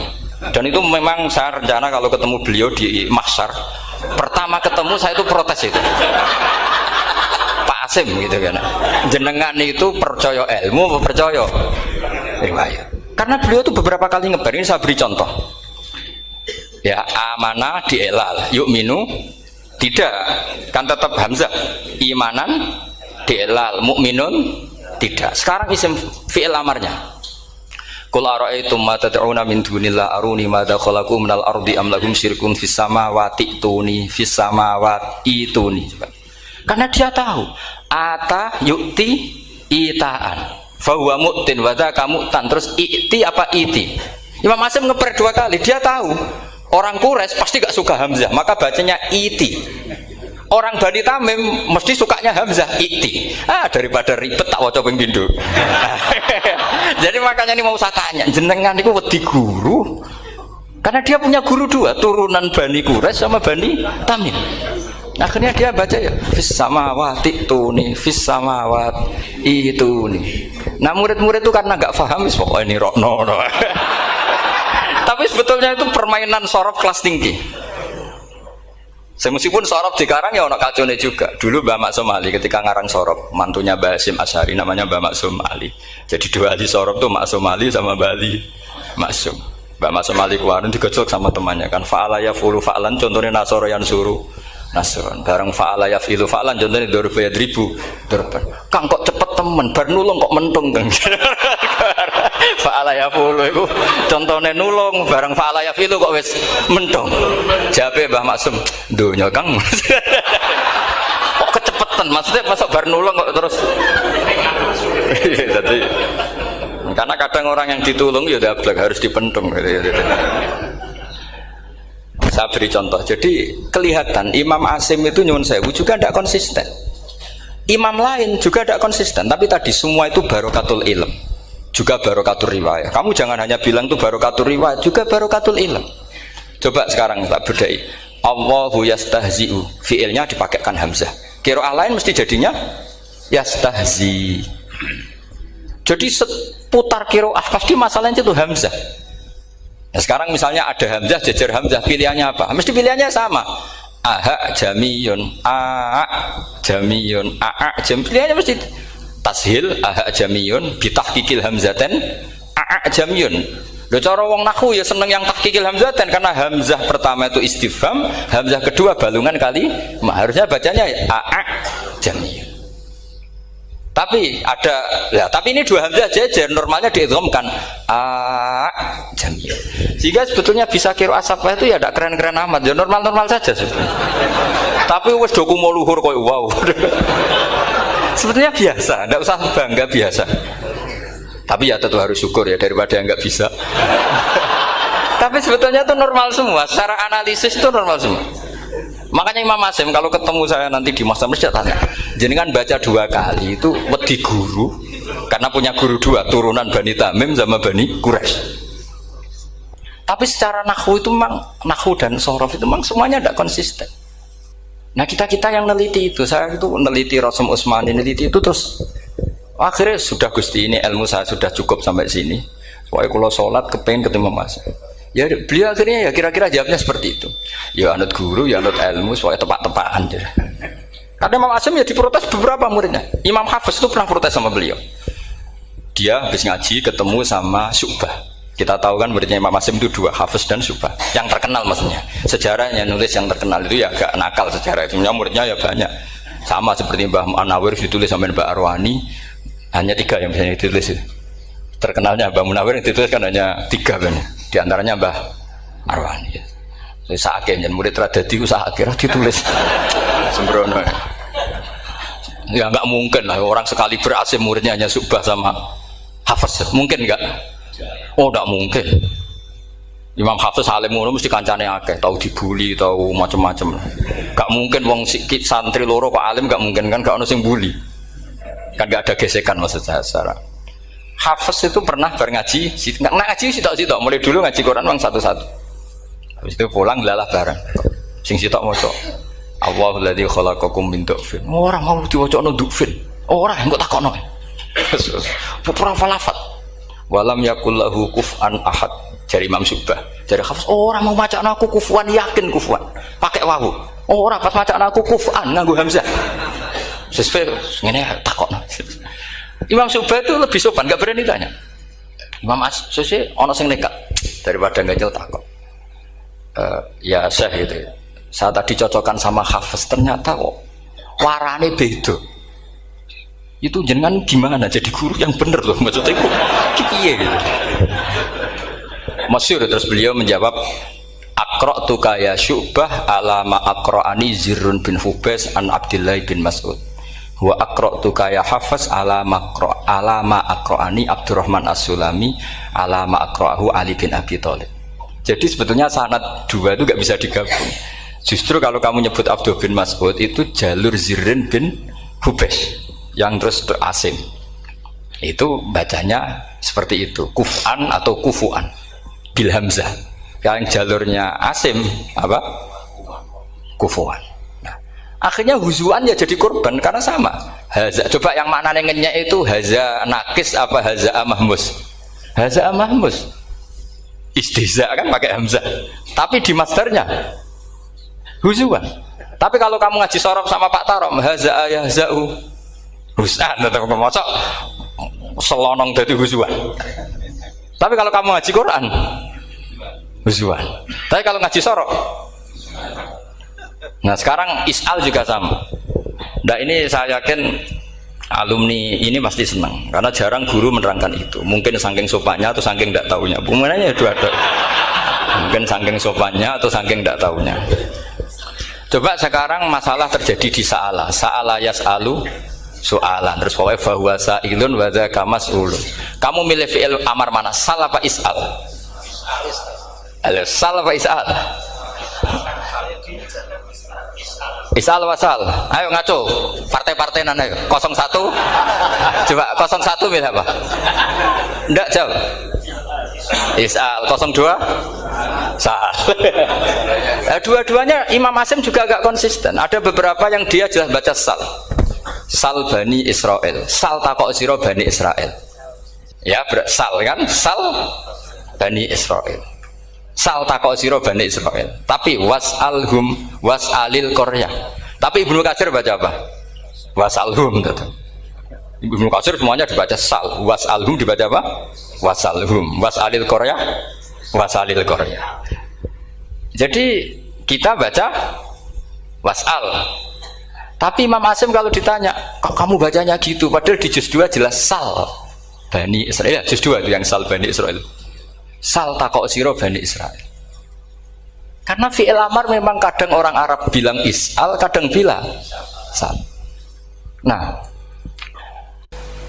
Dan itu memang saya rencana kalau ketemu beliau di mahsyar, pertama ketemu saya itu protes itu. Pak Asim gitu kan. Jenengan itu percaya ilmu apa percaya riwayat? Karena beliau itu beberapa kali ngebar, ini saya beri contoh. Ya, amanah dielal, yu'minu tidak, kan tetap hamzah. Imanan dielal, mukminun tidak. Sekarang isim fi'il amarnya. Qul ara'aytum ma tad'una min dunillah aruni madza khalaqu minal ardi am lahum syirkun fis samawati tuni fis samawati tuni. Karena dia tahu ata yu'ti itaan fa huwa mu'tin wa dzaka mu'tan. Terus i'ti apa iti? Imam Asim ngeper dua kali. Dia tahu orang Quraisy pasti gak suka hamzah, maka bacanya iti. Orang Bani Tamim mesti sukanya hamzah, iti. Daripada ribet tak waca ping pindho. Jadi makanya ini mau saya tanya, jenengan niku wedi guru? Karena dia punya guru dua, turunan Bani Quraisy sama Bani Tamim. Akhirnya dia baca ya fis samawati tuni fis samawat itu nih. Nah murid-murid itu karena nggak paham wis pokoknya ini rokno. Tapi sebetulnya itu permainan sorof kelas tinggi. Meskipun sorof dikarang ya ono kacone juga. Dulu Mbak Maksum Ali ketika ngarang sorof, mantunya Mbak Hasim Asy'ari namanya Mbak Maksum Ali. Jadi dua ahli sorof tuh Maksum Ali sama Mbak Ali Maksum. Mbak Maksum Ali kemarin digojlok sama temannya kan. Fa'ala yafulu fa'lan, contohnya nasoro yang suruh nasron. Bareng fa'ala yafilu fa'lan, contohnya dorba yadribu dorban. Kang kok cepet temen, bar nulung kok mentung kan. Fa'ala yafulu itu contohnya nulung, bareng fa'ala yafilu kok wis mentung. Jabe Mbah Maksum, donya Kang. Kok kecepetan, maksudnya masuk bar nulung kok terus. Jadi karena kadang orang yang ditulung ya dablek harus dipentung gitu. Saya beri contoh, jadi kelihatan Imam Asim itu nyuwun sewu juga tidak konsisten. Imam lain juga tidak konsisten, tapi tadi semua itu barokatul ilm, juga barokatul riwayat. Kamu jangan hanya bilang itu barokatul riwayat, juga barokatul ilm. Coba sekarang tak bedai. Allahu yastahzi'u, fiilnya dipakaikan hamzah. Qiraah lain mesti jadinya yastahzi. Jadi seputar qiraah pasti masalahnya itu hamzah. Nah, sekarang misalnya ada hamzah jajar hamzah, pilihannya apa? Mesti pilihannya sama. Aha jamiyun, a jamiyun, a jam. Pilihannya mesti tashil aha jamiyun, bitahqiqil hamzaten a jamiyun. Lho cara wong nahwu ya seneng yang tahqiqil hamzaten karena hamzah pertama itu istifham, hamzah kedua balungan kali, harusnya bacanya a jamiyun. Tapi ada, ya, tapi ini dua hamzah jajar, normalnya diidghamkan a jamiyun. Sehingga sebetulnya bisa qiraah safah itu ya tidak keren-keren amat, ya normal-normal saja sebetulnya. Tapi wis do kumo luhur koyo wow. Sebetulnya biasa, tidak usah bangga, biasa. Tapi ya tentu harus syukur ya daripada yang nggak bisa. Tapi sebetulnya itu normal semua, secara analisis itu normal semua. Makanya Imam Asim kalau ketemu saya nanti di Masjid mesti tanya, jenengan baca dua kali itu wedi guru karena punya guru dua, turunan Bani Tamim sama Bani Quraisy. Tapi secara nahwu itu memang nahwu dan sorof itu memang semuanya tidak konsisten. Nah kita yang neliti itu, saya itu neliti Rasul Utsmani, neliti itu terus akhirnya sudah Gusti ini ilmu saya sudah cukup sampai sini. Pokoknya kalau sholat kepengen ketemu Mas. Ya beliau akhirnya ya kira-kira jawabnya seperti itu. Ya anut guru, ya anut ilmu, soalnya tepat-tepatan. Karena Imam Asim ya diprotes beberapa muridnya. Imam Hafiz itu pernah protes sama beliau. Dia habis ngaji ketemu sama Syu'bah. Kita tahu kan muridnya Imam Asim itu dua, Hafiz dan Syu'bah. Yang terkenal maksudnya. Sejarahnya nulis yang terkenal itu ya agak nakal sejarah. Sebenarnya muridnya ya banyak. Sama seperti Mbah Munawir ditulis sama Mbah Arwani. Hanya 3 yang biasanya ditulis. Terkenalnya Mbah Munawir yang ditulis kan hanya 3 kan. Di antaranya Mbah Arwani. Saya sakit dan murid Radadi itu akhirnya ditulis. Sembrono. Ya nggak mungkin lah orang sekali berhasil muridnya hanya Syu'bah sama Hafiz. Mungkin nggak? Oh nggak mungkin. Imam Hafiz alim ngono mesti kancane akeh, tahu dibully, tahu macam-macam. Nggak mungkin wong sikit santri loro kok alim, nggak mungkin kan, nggak ono sing bully. Kan nggak ada gesekan maksud saya secara. Hafiz itu pernah berngaji, nggak ngaji sitok-sitok, mulai dulu ngaji Quran bang satu-satu. Habis itu pulang lalah bareng. Sing sitok maca. Allahul ladzi khalaqakum min dhufin. Ora mau diwacana dhufin. Ora engko takokno. Pura falafat. Walam yakul lahu kuf'an ahad. Jari Imam Syu'bah. Jari Hafiz, ora mau macakno aku kufuan, yakin kufuan. Pakai wawu. Ora pas macakno aku kuf'an nganggo hamzah. Sesuai ngene takokno. Imam Syu'bah itu lebih sopan, enggak berani tanya. Imam As-Susi ana sing nekat daripada ngajel takok. Ya Syekh gitu. Saya tadi cocokkan sama Hafiz, ternyata kok warane beda. Itu jenengan gimana jadi guru yang bener loh, maksudnya kok piye gitu. Masyhur terus beliau menjawab, Aqra'tuka ya Syu'bah ala ma aqra'ani Zirrun bin Hubais an Abdillah bin Mas'ud. Wa aqra'tuka ya Hafiz ala ma aqra'ani Abdurrahman As-Sulami ala ma aqra'ahu Ali bin Abi Thalib. Jadi sebetulnya sanad dua itu gak bisa digabung. Justru kalau kamu nyebut Abdul bin Mas'ud itu jalur Zirrin bin Hubais yang terus asing. Itu bacanya seperti itu, kuf'an atau kufu'an bil hamzah. Yang jalurnya Asim apa? Kufu'an. Nah, akhirnya huzuan ya jadi korban karena sama. Haza, coba yang maknanya ngenyek itu haza nakis apa haza mahmus? Haza mahmus. Istihza kan pakai hamzah. Tapi di masdarnya huzuan. Tapi kalau kamu ngaji sorof sama Pak Tarom, haza ayahza'u husan atau kemocok selonong dari huzuan. Tapi kalau kamu ngaji Quran huzuan. Tapi kalau ngaji sorof, nah sekarang is'al juga sama. Nah ini saya yakin alumni ini pasti senang karena jarang guru menerangkan itu. Mungkin saking sopannya atau saking tidak tahunya. Bagaimana dua-dua. Mungkin saking sopannya atau saking tidak tahunya. Coba sekarang masalah terjadi di Sa'ala yas'alu soalan terus pokoknya bahwa sa'ilun wa dzaka mas'ulun. Kamu milih fi'il amar mana? Sal apa is'al? Sal apa is'al? Is'al wasal. Ayo ngaco. Partai-partai nana 01. Coba 01 milih apa? Enggak jawab. Is'al 02 sal. Dua-duanya Imam Asim juga agak konsisten. Ada beberapa yang dia jelas baca sal. Sal Bani Israel. Sal takok sira Bani Israel. Ya, sal kan? Sal Bani Israel. Sal takok sira Bani Israel. Tapi was'alhum was'alil qaryah. Tapi Ibnu Katsir baca apa? Was'alhum gitu. Ibnu Katsir semuanya dibaca sal. Was'alhum dibaca apa? Was'alhum was'alil qaryah. Wasalil Korea. Jadi kita baca wasal. Tapi Imam Asim kalau ditanya, kok kamu bacanya gitu? Padahal di juz 2 jelas sal Bani Israel. Juz 2 itu yang sal Bani Israel. Sal takok siro Bani Israel. Karena fi'il amar memang kadang orang Arab bilang is'al, kadang bilang sal. Nah,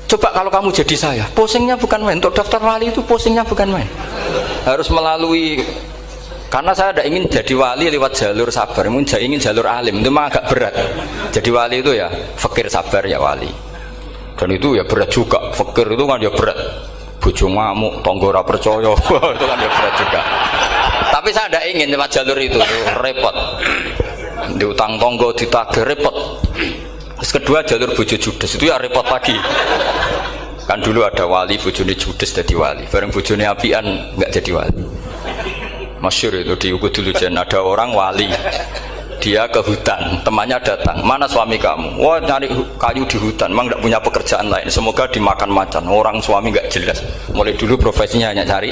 coba kalau kamu jadi saya, pusingnya bukan main. Untuk daftar wali itu pusingnya bukan main. Harus melalui, karena saya tidak ingin jadi wali lewat jalur sabar, ingin jalur alim, itu memang agak berat. Jadi wali itu ya fakir sabar ya wali, dan itu ya berat juga. Fakir itu kan ya berat, bojo ngamuk, tonggo ora percaya itu kan ya berat juga. Tapi saya tidak ingin lewat jalur itu repot, diutang tonggo ditagih repot. Terus kedua jalur bojo judes itu ya repot lagi. Kan dulu ada wali bojone judes jadi wali, bareng bojone apian nggak jadi wali. Masyhur itu di Ukudulujan ada orang wali. Dia ke hutan, temannya datang. Mana suami kamu? Wah, nyari kayu di hutan. Memang tidak punya pekerjaan lain. Semoga dimakan macan. Orang suami nggak jelas. Mulai dulu profesinya hanya cari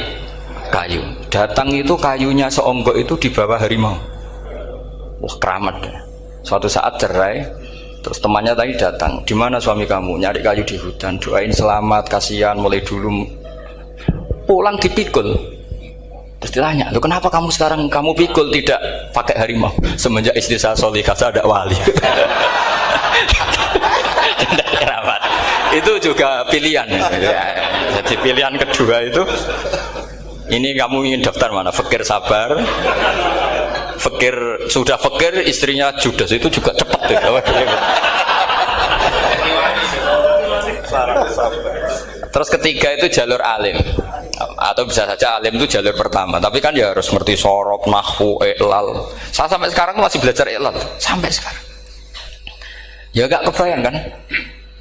kayu. Datang itu kayunya seonggok itu di bawah harimau. Wah, keramat. Suatu saat cerai. Terus temannya tadi datang. Di mana suami kamu? Nyari kayu di hutan. Doain selamat, kasihan. Mulai dulu pulang dipikul. Terus ditanya, "Loh, kenapa kamu sekarang kamu pikul tidak pakai harimau? Semenjak istri saya solihah, saya ada wali." Keramat. Itu juga pilihan. Jadi pilihan kedua itu, ini kamu ingin daftar mana? Fakir sabar, fakir sudah fakir, istrinya judes, itu juga cepat tuh. Terus ketiga itu jalur alim, atau bisa saja alim itu jalur pertama, tapi kan ya harus ngerti sorok, nahwu, i'lal. Saya sampai sekarang masih belajar i'lal sampai sekarang. Ya gak kebayang kan?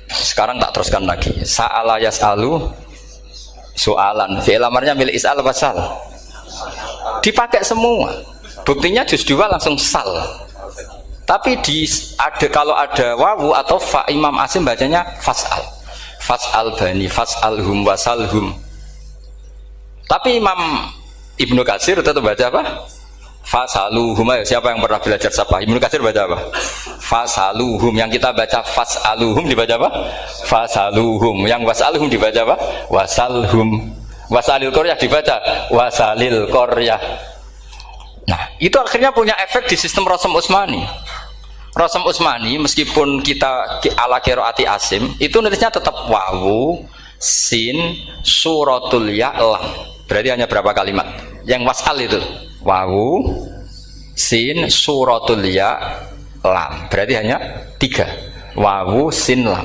Sekarang tak teruskan lagi. Sa'ala yas'alu soalan. Fi'il amarnya milik is'al wasal. Dipakai semua. Buktinya juz 2 langsung sal. Tapi kalau ada wawu atau fa, Imam Asim bacanya fas'al. Fas'al bani, fas'alhum wasalhum. Tapi Imam Ibnu Katsir tetap baca apa? Fasaluhum. Siapa yang pernah belajar sapa? Ibnu Katsir baca apa? Fasaluhum. Yang kita baca fasaluhum dibaca apa? Fasaluhum. Yang wasaluhum dibaca apa? Wasalhum. Wasalil qaryah dibaca wasalil qaryah. Nah, itu akhirnya punya efek di sistem Rasm Utsmani. Rasm Utsmani meskipun kita ala qiraati Asim, itu nulisnya tetap wawu, sin, suratul ya, lam. Berarti hanya berapa kalimat? Yang wasal itu wawu, sin, suratul ya, lam. Berarti hanya 3. Wawu, sin, lam.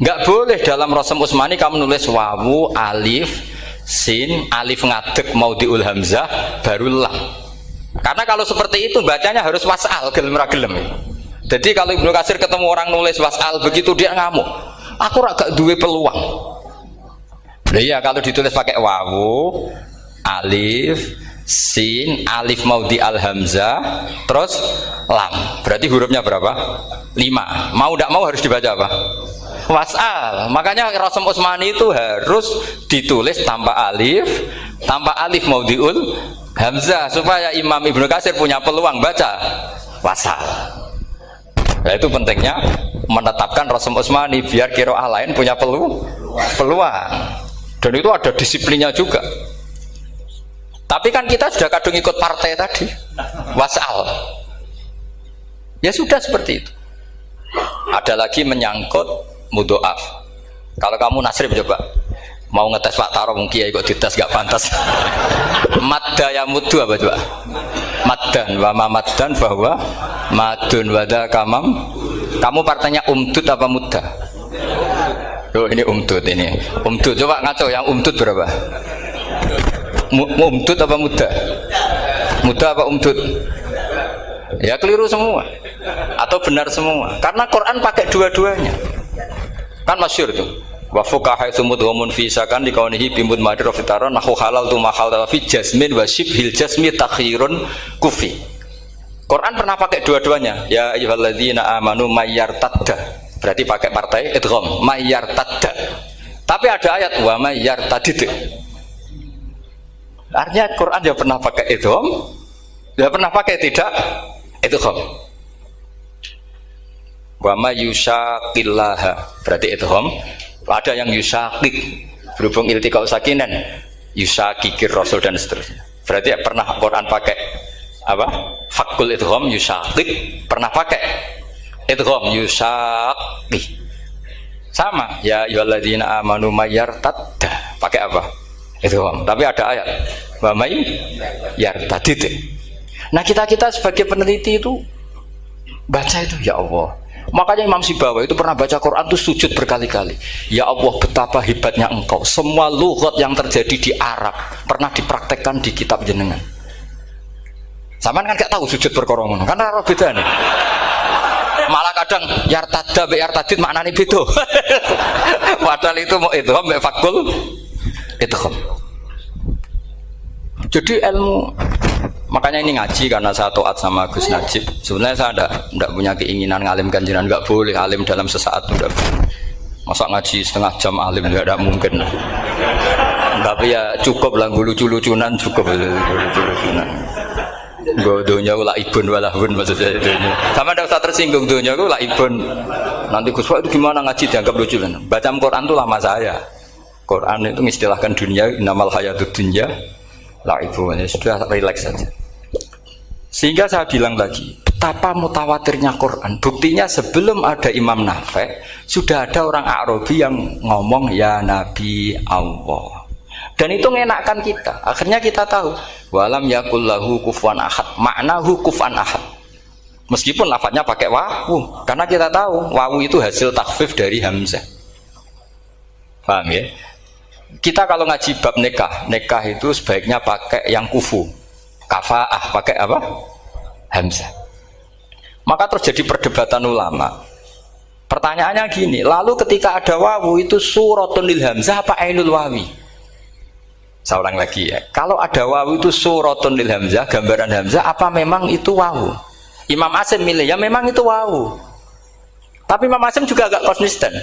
Enggak boleh dalam Rasm Utsmani kamu nulis wawu, alif, sin, alif ngadeg maudhi'ul hamzah baru lam. Karena kalau seperti itu bacanya harus wasal, gelem ra gelem. Jadi kalau Ibnu Katsir ketemu orang nulis wasal begitu dia ngamuk. Aku agak duwe peluang. Nah, iya kalau ditulis pakai wawu, alif, sin, alif maudhi al hamzah, terus lam. Berarti hurufnya berapa? 5. Mau tidak mau harus dibaca apa? Wasal. Makanya Rasm Utsmani itu harus ditulis tanpa alif maudhiul hamzah supaya Imam Ibnu Katsir punya peluang baca wasal. Nah, itu pentingnya menetapkan Rasm Utsmani biar qiraah lain punya peluang. Dan itu ada disiplinnya juga. Tapi kan kita sudah kadung ikut partai tadi, wasal. Ya sudah seperti itu. Ada lagi menyangkut mudhoaf. Kalau kamu nasrib coba, mau ngetes Pak Taro mungkin ya ikut dites gak pantas. Madda ya mudu apa coba? Maddan wa ma maddan bahwa madun wada kamam. Kamu partainya umdud apa mudda? Oh, ini umdud ini. Umdud coba ngaco, yang umdud berapa? Umdud apa mudda? Mudda apa umdud? Ya keliru semua. Atau benar semua. Karena Quran pakai dua-duanya. Kan masyhur tuh. Wa fuqaha sumud ghamun fi sakan dikaunihi bimud madir fitaron nahu halal tu mahal fi jasmin wa shibhil jasmi takhirun kufi. Quran pernah pakai dua-duanya. Ya ayyuhalladzina amanu mayyartadda. Berarti pakai partai idgham, mayyartadda. Tapi ada ayat wa mayyartadid. Artinya Quran dia pernah pakai idgham, dia pernah pakai tidak idgham. Wa mayyushaqillaha. Berarti idgham. Ada yang yusakik berhubung iltiqal sakinan, yusakikir rasul dan seterusnya. Berarti pernah Quran pakai apa? Fakul idgham yusakik, pernah pakai idgham yusakik. Sama ya ayyuhalladzina amanu mayyartadda, pakai apa? Idgham. Tapi ada ayat wa may yartadid. Nah, kita sebagai peneliti itu baca itu ya Allah. Makanya Imam Sibawa itu pernah baca Quran itu sujud berkali-kali. Ya Allah, betapa hebatnya engkau. Semua lughat yang terjadi di Arab pernah dipraktekkan di kitab jenengan. Saman kan gak tahu sujud perkara ngono. Karena ora bedane. Malah kadang yartada be yartadid maknane beda. Padahal itu mau idgham be fakul idgham. Jadi ilmu Makanya ini ngaji karena saya taat sama Gus Najib. Sebenarnya saya tidak punya keinginan ngalimkan jenengan, nggak boleh alim dalam sesaat itu. Masa ngaji setengah jam alim tidak mungkin. Tapi ya cukup lah lucu-lucunan cukup lucu-lucunan. Gue dunia gue laibun walahun maksud saya dunia. Sama ada usah tersinggung dunia gue laibun. Nanti Gus Pak itu gimana ngaji dianggap lucu kan? Baca Quran itu lama saya. Quran itu mengistilahkan dunia inamal hayatud dunya laibun. Ya sudah relax saja. Sehingga saya bilang lagi, betapa mutawatirnya Quran. Buktinya sebelum ada Imam Nafi' sudah ada orang Arabi yang ngomong ya Nabi Allah. Dan itu mengenakkan kita. Akhirnya kita tahu walam yakul lahu kufuwan ahad. Maknahu kufuwan ahad. Meskipun lafadznya pakai wawu, karena kita tahu wawu itu hasil takhfif dari hamzah. Paham ya? Kita kalau ngaji bab nikah itu sebaiknya pakai yang kufu. Kafaah pakai apa? Hamzah. Maka terjadi perdebatan ulama. Pertanyaannya gini, lalu ketika ada wawu itu suratun lil hamzah apa ainul wawi? Saya ulang lagi ya. Kalau ada wawu itu suratun lil hamzah, gambaran hamzah, apa memang itu wawu? Imam Asim milih ya memang itu wawu. Tapi Imam Asim juga agak konsisten.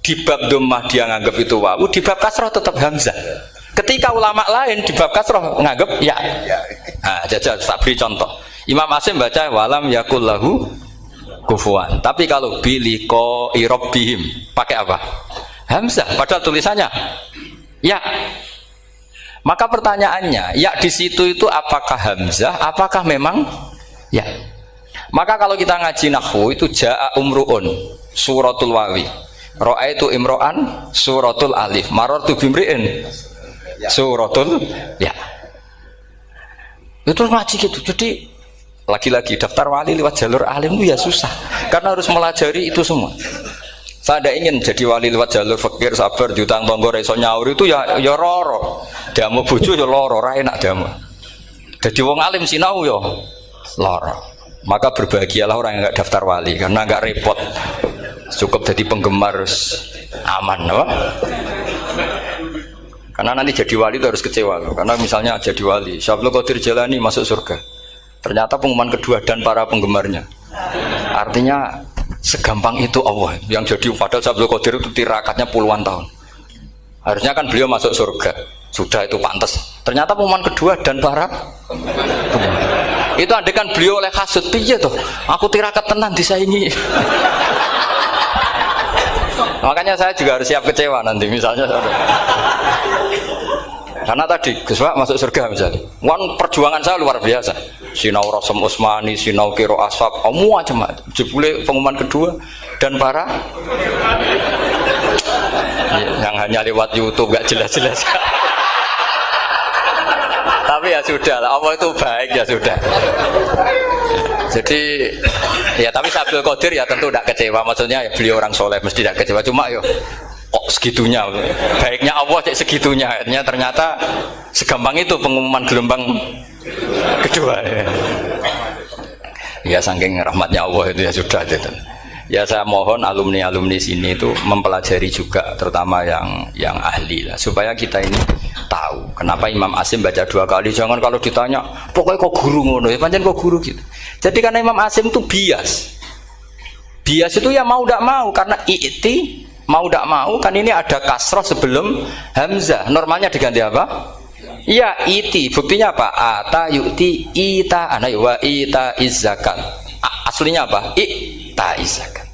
Di bab dhammah dia nganggap itu wawu, di bab kasroh tetap hamzah. Ketika ulama lain di bab kasroh nganggap ya. Nah, jajal tak beri contoh. Imam Asim baca walam yakul lahu kufuwan. Tapi kalau biliko irobbihim pakai apa? Hamzah. Padahal tulisannya ya. Maka pertanyaannya, ya di situ itu apakah hamzah, apakah memang ya? Maka kalau kita ngaji nahwu itu jaa umruun suratul wawi, ra'aitu imro'an suratul alif, marartu bimri'in suratul ya. Itu ngaji gitu. Jadi lagi-lagi daftar wali lewat jalur alim itu ya susah, karena harus melajari itu semua. Saya tidak ingin jadi wali lewat jalur fakir, sabar, diutang tonggo, reso nyaur itu ya roro. Damu bojo ya loro, ra enak damu. Jadi wong alim sinau ya loro. Maka berbahagialah orang yang enggak daftar wali karena enggak repot. Cukup jadi penggemar aman, apa? Karena nanti jadi wali itu harus kecewa loh. Karena misalnya jadi wali, Syabul Qadir Jalani masuk surga. Ternyata pengumuman kedua dan para penggemarnya. Artinya segampang itu Allah yang jadi. Padahal Syabul Qadir itu tirakatnya puluhan tahun. Harusnya kan beliau masuk surga, sudah itu pantas. Ternyata pengumuman kedua dan para itu andekan beliau oleh hasud, piye tuh? Aku tirakat tenan disaingi. Makanya saya juga harus siap kecewa nanti misalnya. Karena tadi Gus Pak masuk surga misalnya. Perjuangan saya luar biasa. Sinau Rasam Usmani, sinau Kiro Aswab, macam-macam. Jebule pengumuman kedua dan para yang hanya lewat YouTube gak jelas-jelas. Tapi ya sudah lah, Allah itu baik ya sudah. Jadi ya tapi Syabul Qadir ya tentu tidak kecewa. Maksudnya ya, beliau orang soleh mesti tidak kecewa. Cuma yo kok segitunya baiknya Allah cek segitunya. Ternyata segampang itu pengumuman gelombang kedua ya saking rahmatnya Allah itu ya sudah gitu. Ya saya mohon alumni-alumni sini itu mempelajari juga, terutama yang ahli lah, supaya kita ini tahu kenapa Imam Asim baca 2 kali. Jangan kalau ditanya pokoknya kok guru ngono ya pancen kok guru gitu. Jadi karena Imam Asim itu bias itu ya mau tidak mau, karena i'ti mau tidak mau kan ini ada kasroh sebelum hamzah, normalnya diganti apa? Ya iti. Buktinya apa? Ata yu'ti ita ana wa ita izzakat. Aslinya apa? Ita izzakat.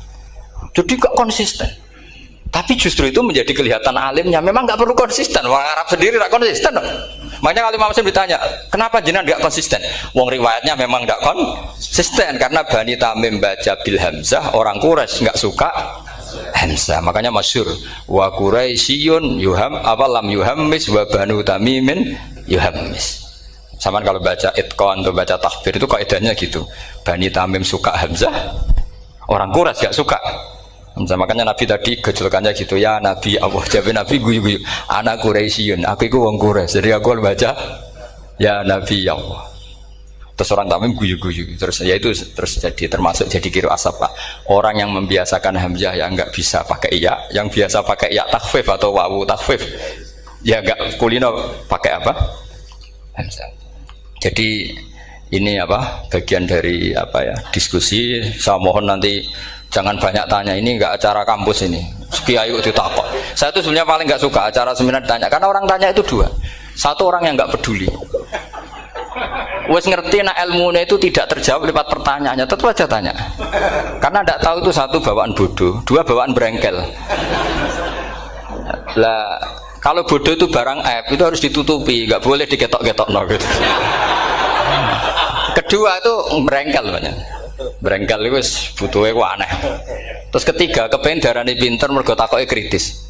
Jadi gak konsisten. Tapi justru itu menjadi kelihatan alimnya. Memang gak perlu konsisten. Orang Arab sendiri gak konsisten. Makanya kalau Imam Asim ditanya, kenapa jenengan gak konsisten? Wong riwayatnya memang gak konsisten karena Bani Tamim baca bil hamzah, orang Quraisy gak suka hamzah. Makanya masyhur wa Quraisyun yuham awalam yuhammis wa Banu Tamimin yuhammis. Sama kalau baca itqan atau baca takbir itu kaidahnya gitu. Bani Tamim suka hamzah, orang Quraisy gak suka hamzah. Makanya Nabi tadi gejolkannya gitu, ya Nabi Allah, jawab Nabi guyu-guyu, anak Quraisyun, aku itu wong Quraisy, jadi aku baca ya Nabi ya Allah. Terus orang Tamim guyu-guyu, terus ya itu terus jadi termasuk jadi kiro asap lah. Orang yang membiasakan hamzah ya nggak bisa pakai ya, yang biasa pakai ya takhfif atau wawu takhfif ya nggak kulino pakai apa? Hamzah. Jadi ini apa bagian dari apa ya diskusi. Saya mohon nanti jangan banyak tanya, ini nggak acara kampus ini. Kiai itu takut. Saya itu sebenarnya paling nggak suka acara seminar tanya, karena orang tanya itu dua. Satu orang yang nggak peduli, wes ngerti nak ilmunya itu tidak terjawab lewat pertanyaannya, tetap aja tanya. Karena tidak tahu itu satu bawaan bodoh, dua bawaan berengkel. Lah kalau bodoh itu barang aib itu harus ditutupi, nggak boleh diketok-ketok no gitu. Kedua itu berengkel banyak. Berengkel itu butuhnya ku aneh. Terus ketiga kepengen darani pinter mergo takoke kritis.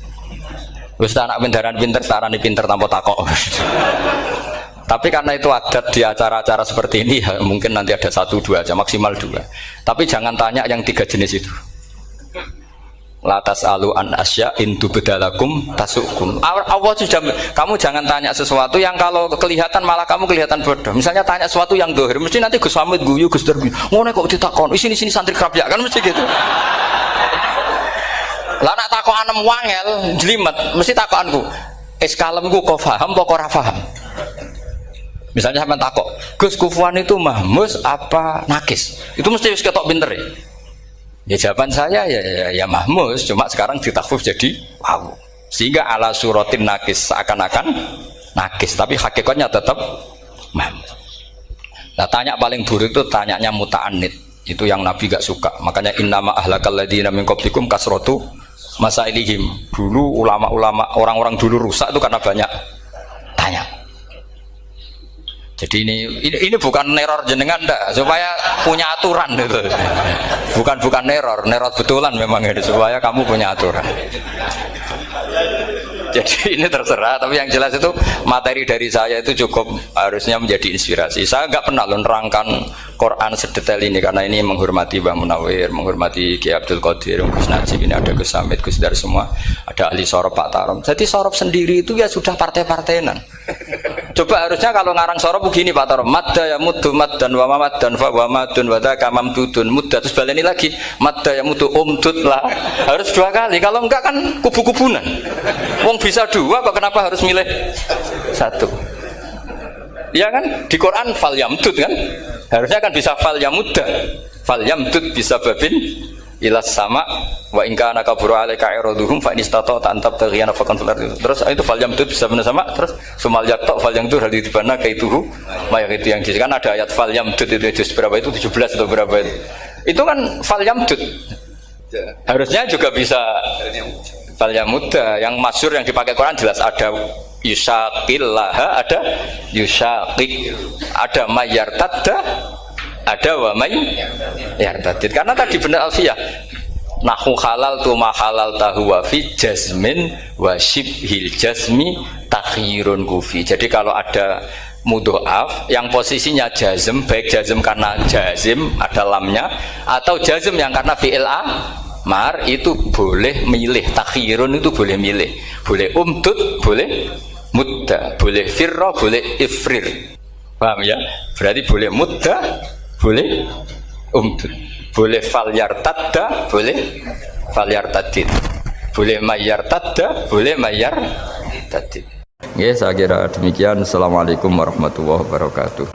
Wis anak pendaran pinter darani pinter tanpa takok. Tapi karena itu adat di acara-acara seperti ini ya, mungkin nanti ada 1-2 aja, maksimal 2. Tapi jangan tanya yang 3 jenis itu. Latas alu an asya intu bedalakum tasukum. Allah sudah, kamu jangan tanya sesuatu yang kalau kelihatan malah kamu kelihatan bodoh. Misalnya tanya sesuatu yang dohir, mesti nanti Gus Hamid guyu Gus Darbi. Ngono kok ditakon, sini santri kerap ya kan mesti gitu. Lah nak takokan wangel jlimet, mesti takokanku. Kalemku kok paham apa ora paham? Misalnya sampean takok, Gus Kufuwan itu mahmus apa nakis? Itu mesti wis ketok pinter ya. Ya jawaban saya ya mahmus, cuma sekarang ditakhfif jadi wow. Sehingga ala suratin nakis seakan-akan nakis, tapi hakikatnya tetap mahmus. Nah, tanya paling buruk itu tanyanya muta'annid. Itu yang Nabi gak suka. Makanya innama ahlakal ladzina min qablikum kasratu masailihim. Dulu ulama-ulama orang-orang dulu rusak itu karena banyak tanya. Jadi ini bukan neror jenengan ndak, supaya punya aturan gitu. Bukan neror betulan memang itu supaya kamu punya aturan. Jadi ini terserah, tapi yang jelas itu materi dari saya itu cukup harusnya menjadi inspirasi. Saya nggak pernah nerangkan Quran sedetail ini karena ini menghormati Mbah Munawir, menghormati Ki Abdul Qadir, Gus Najib, ini ada Gus Hamid, Gus Dar semua, ada ahli sorop Pak Tarom. Jadi sorop sendiri itu ya sudah partai-partainan. Coba harusnya kalau ngarang sorop begini Pak Tarom, madda ya muddu maddan wa mamaddan fa wa madun wa dzaka mamdudun mudda, terus baleni lagi madda ya muddu umdud lah. Harus 2 kali, kalau enggak kan kubu-kubunan. Wong bisa 2 kok kenapa harus milih 1? Ya kan di Quran fal yamdud kan, harusnya kan bisa fal yamudda, fal yamdud bisa babin ilas sama wa in kana kaburu alaika iraduhum fa in istata'ta an tabtaghiyana faqan fil ardi. Terus itu fal yamdud bisa benar sama, terus sumal yaqta fal yamdud hal dibana kaituhu mayak itu yang kan ada ayat fal yamdud itu juz berapa itu 17 atau berapa itu. Itu kan fal yamdud. Harusnya juga bisa fal yamudda. Yang masyhur yang dipakai Quran jelas ada yusaqillaha, ada yusaqik, ada mayyartadda, ada wa may yartadid. Karena tadi benar alfiyah nahu halal tu ma halal tahu wa fi jazmin wa shibhil jazmi takhirun kufi. Jadi kalau ada mudhoaf yang posisinya jazm, baik jazm karena jazim ada lamnya atau jazm yang karena fi'il amar, itu boleh milih. Takhirun itu boleh milih, boleh umdud, boleh mudda, boleh firra, boleh ifrir. Paham ya? Berarti boleh mudda, boleh umdud, boleh falyartadda, boleh falyartadid, boleh mayyartadda, boleh mayyartadid. Ya, saya kira demikian. Assalamualaikum warahmatullahi wabarakatuh.